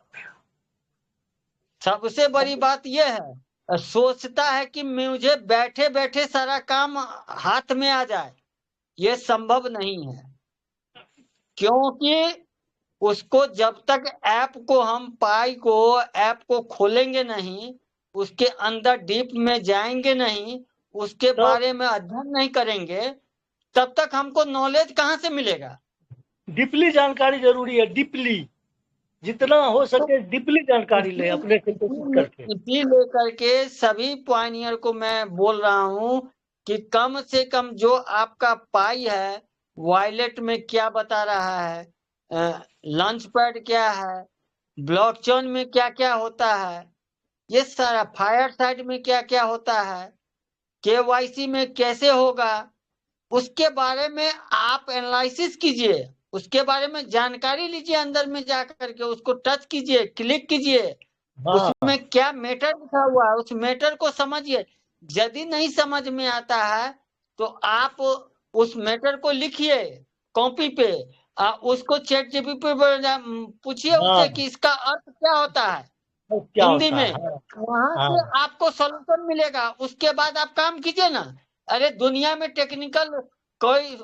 सबसे बड़ी बात यह है, सोचता है कि मुझे बैठे बैठे सारा काम हाथ में आ जाए, ये संभव नहीं है। क्योंकि उसको जब तक हम पाई को ऐप को खोलेंगे नहीं, उसके अंदर डीप में जाएंगे नहीं, उसके तो बारे में अध्ययन नहीं करेंगे, तब तक हमको नॉलेज कहाँ से मिलेगा। डीपली जानकारी जरूरी है, डीपली, जितना हो तो सके डीपली जानकारी ले अपने से कोशिश करके। इसी लेकर के सभी पायनियर को मैं बोल रहा हूँ कि कम से कम जो आपका पाई है, वॉलेट में क्या बता रहा है, लॉन्च पैड क्या है, ब्लॉकचेन में क्या क्या होता है, ये सारा फायर साइड में क्या क्या होता है, केवाईसी में कैसे होगा, उसके बारे में आप एनालिसिस कीजिए, उसके बारे में जानकारी लीजिए, अंदर में जा करके उसको टच कीजिए, क्लिक कीजिए, हाँ उसमें क्या मैटर लिखा हुआ है, उस मैटर को समझिए। यदि नहीं समझ में आता है तो आप उस मैटर को लिखिए कॉपी पे, उसको चैट जीपीटी पे पूछिए हाँ, उससे कि इसका अर्थ क्या होता है तो क्या हिंदी होता है। में, हाँ वहां हाँ से आपको सॉल्यूशन मिलेगा। उसके बाद आप काम कीजिए ना। अरे दुनिया में टेक्निकल कोई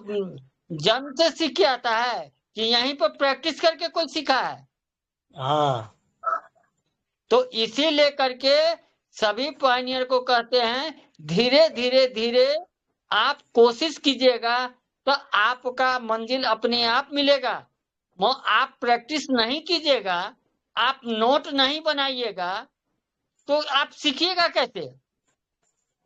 जन्म से सीख के आता है, कि यहीं पर प्रैक्टिस करके कोई सीखा है? हाँ तो इसी लेकर के सभी पायनियर को कहते हैं धीरे धीरे धीरे आप कोशिश कीजिएगा तो आपका मंजिल अपने आप मिलेगा। आप प्रैक्टिस नहीं कीजिएगा, आप नोट नहीं बनाइएगा तो आप सीखिएगा कैसे?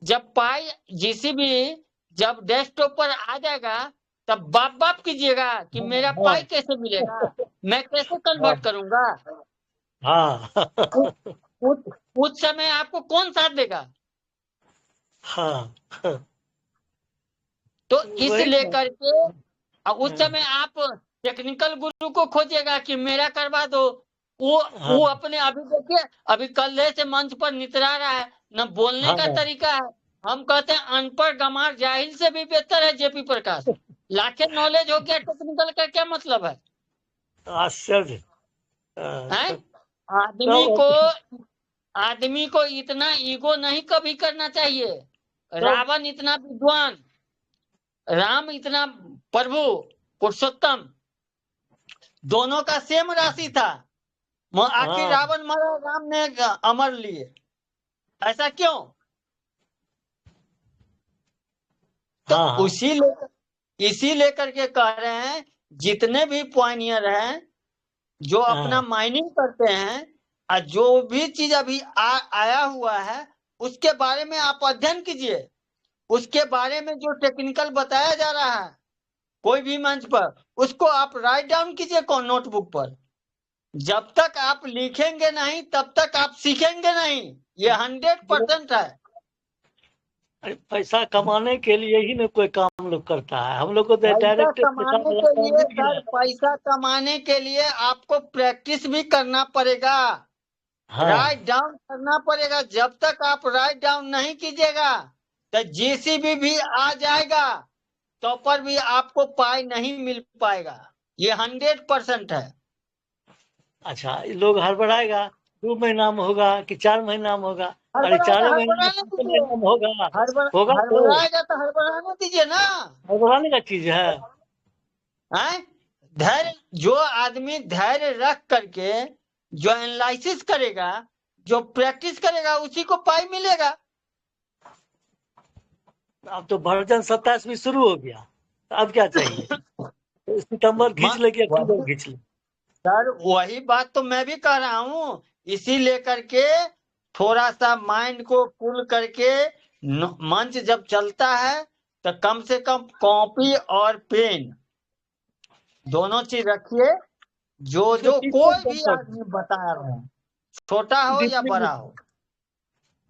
जब पाई जीसीबी जब डेस्कटॉप पर आ जाएगा तब बाप बाप कीजिएगा कि मेरा हाँ पाई कैसे मिलेगा, मैं कैसे कन्वर्ट करूंगा। हाँ उस समय आपको कौन साथ देगा? हाँ तो इस वही लेकर के उस समय आप टेक्निकल गुरु को खोजेगा कि मेरा करवा दो। वो अपने अभी देखिए अभी कल से मंच पर नितरा रहा है, न बोलने का तरीका है। हम कहते हैं अनपढ़ गंवार जाहिल से भी बेहतर है जेपी प्रकाश। लाखे नॉलेज हो गया, टेक्निकल का क्या मतलब है? आश्चर्य हैं? आदमी को इतना ईगो नहीं कभी करना चाहिए। रावण इतना विद्वान, राम इतना प्रभु पुरुषोत्तम, दोनों का सेम राशि था। आखिर रावण मरा, राम ने अमर लिए, ऐसा क्यों? तो इसी लेकर के कह रहे हैं जितने भी पायनियर हैं जो अपना माइनिंग करते हैं और जो भी चीज अभी आया हुआ है उसके बारे में आप अध्ययन कीजिए। उसके बारे में जो टेक्निकल बताया जा रहा है कोई भी मंच पर, उसको आप राइट डाउन कीजिए नोटबुक पर। जब तक आप लिखेंगे नहीं तब तक आप सीखेंगे नहीं, ये 100% है। पैसा कमाने के लिए ही ना कोई काम लोग करता है। हम लोग को डायरेक्ट पैसा कमाने के लिए आपको प्रैक्टिस भी करना पड़ेगा, राइट डाउन करना पड़ेगा। जब तक आप राइट डाउन नहीं कीजिएगा तो जीसीबी भी आ जाएगा तो पर भी आपको पाई नहीं मिल पाएगा, ये 100% है। अच्छा, लोग हड़बड़ाएगा 2 महीना में होगा कि 4 महीना में होगा, अरे 4 महीना में होगा हड़बड़ाएगा तो हड़बड़ाने दीजिए ना, हड़बड़ाने का चीज है। धैर्य, जो आदमी धैर्य रख करके जो एनालिसिस करेगा, जो प्रैक्टिस करेगा, उसी को पाई मिलेगा। अब तो वर्जन 27 भी शुरू हो गया, अब क्या चाहिए? सितंबर खींच ले कि अक्टूबर खींच ले। सर वही बात तो मैं भी कह रहा हूँ, इसी लेकर के थोड़ा सा माइंड को कूल करके मंच जब चलता है तो कम से कम कॉपी और पेन दोनों चीज रखिए। जो कोई भी आदमी बता रहा है, छोटा हो या बड़ा हो,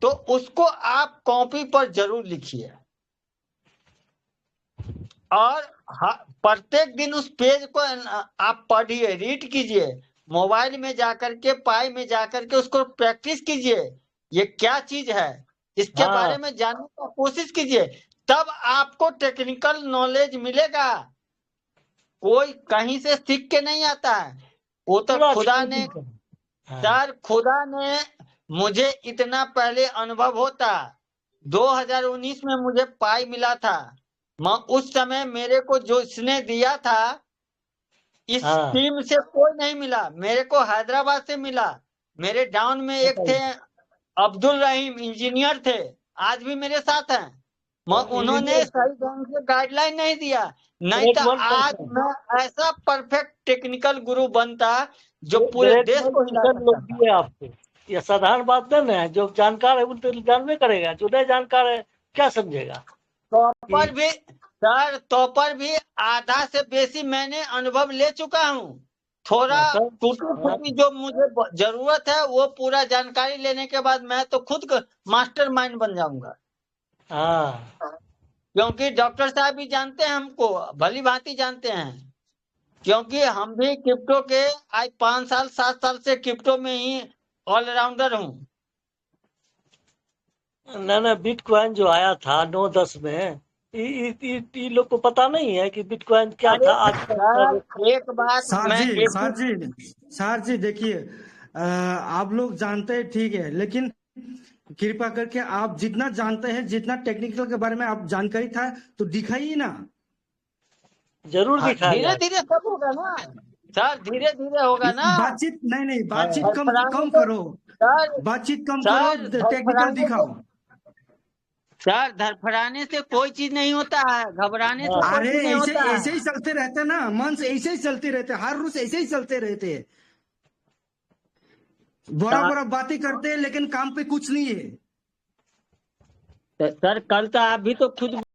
तो उसको आप कॉपी पर जरूर लिखिए और प्रत्येक दिन उस पेज को आप पढ़िए, रीड कीजिए। मोबाइल में जाकर के, पाई में जाकर के उसको प्रैक्टिस कीजिए, ये क्या चीज है इसके बारे में जानने की कोशिश कीजिए, तब आपको टेक्निकल नॉलेज मिलेगा। कोई कहीं से सीख के नहीं आता है, वो तो खुदा ने, सर खुदा ने मुझे इतना पहले अनुभव होता। 2019 में मुझे पाई मिला था, उस समय मेरे को जो इसने दिया था इस टीम से कोई नहीं मिला, मेरे को हैदराबाद से मिला। मेरे डाउन में एक थे अब्दुल रहीम, इंजीनियर थे, आज भी मेरे साथ हैं। उन्होंने सही ढंग से गाइडलाइन नहीं दिया, नहीं तो आज मैं ऐसा परफेक्ट टेक्निकल गुरु बनता जो पूरे देश को हिला सकता। आपको ये साधारण बात नहीं है, जो जानकार है वो तो जानवे करेगा, जो नहीं जानकार है क्या समझेगा। तो पर भी आधा से बेसी मैंने अनुभव ले चुका हूँ। थोड़ा टूटी फूटी जो मुझे जरूरत है वो पूरा जानकारी लेने के बाद मैं तो खुद मास्टर माइंड बन जाऊंगा। क्योंकि डॉक्टर साहब भी जानते हैं हमको, भली भांति जानते हैं, क्योंकि हम भी क्रिप्टो के आज 5 साल 7 साल से क्रिप्टो में ही ऑलराउंडर हूँ। ना बिटकॉइन जो आया था 9-10 में, लोग को पता नहीं है कि बिटकॉइन क्या था। आज एक बात सर जी देखिए, आप लोग जानते हैं ठीक है, लेकिन कृपा करके आप जितना जानते हैं, जितना टेक्निकल के बारे में आप जानकारी था तो दिखाइए ना। जरूर हाँ, दिखाया धीरे जाए। धीरे सब होगा ना सर, धीरे धीरे होगा ना। बातचीत नहीं, बातचीत कम धड़फड़ाने कम से करो, सर बातचीत कम सर करो, टेक्निकल धड़फड़ाने दिखाओ। से सर धड़फड़ाने से कोई चीज नहीं होता है, घबराने से कोई अरे चीज नहीं ऐसे होता है। ऐसे ही चलते रहते ना, मन से ऐसे ही चलते रहते, हर रोज ऐसे ही चलते रहते, बड़ा बड़ा बातें करते हैं लेकिन काम पे कुछ नहीं है। सर कल तो आप भी तो खुद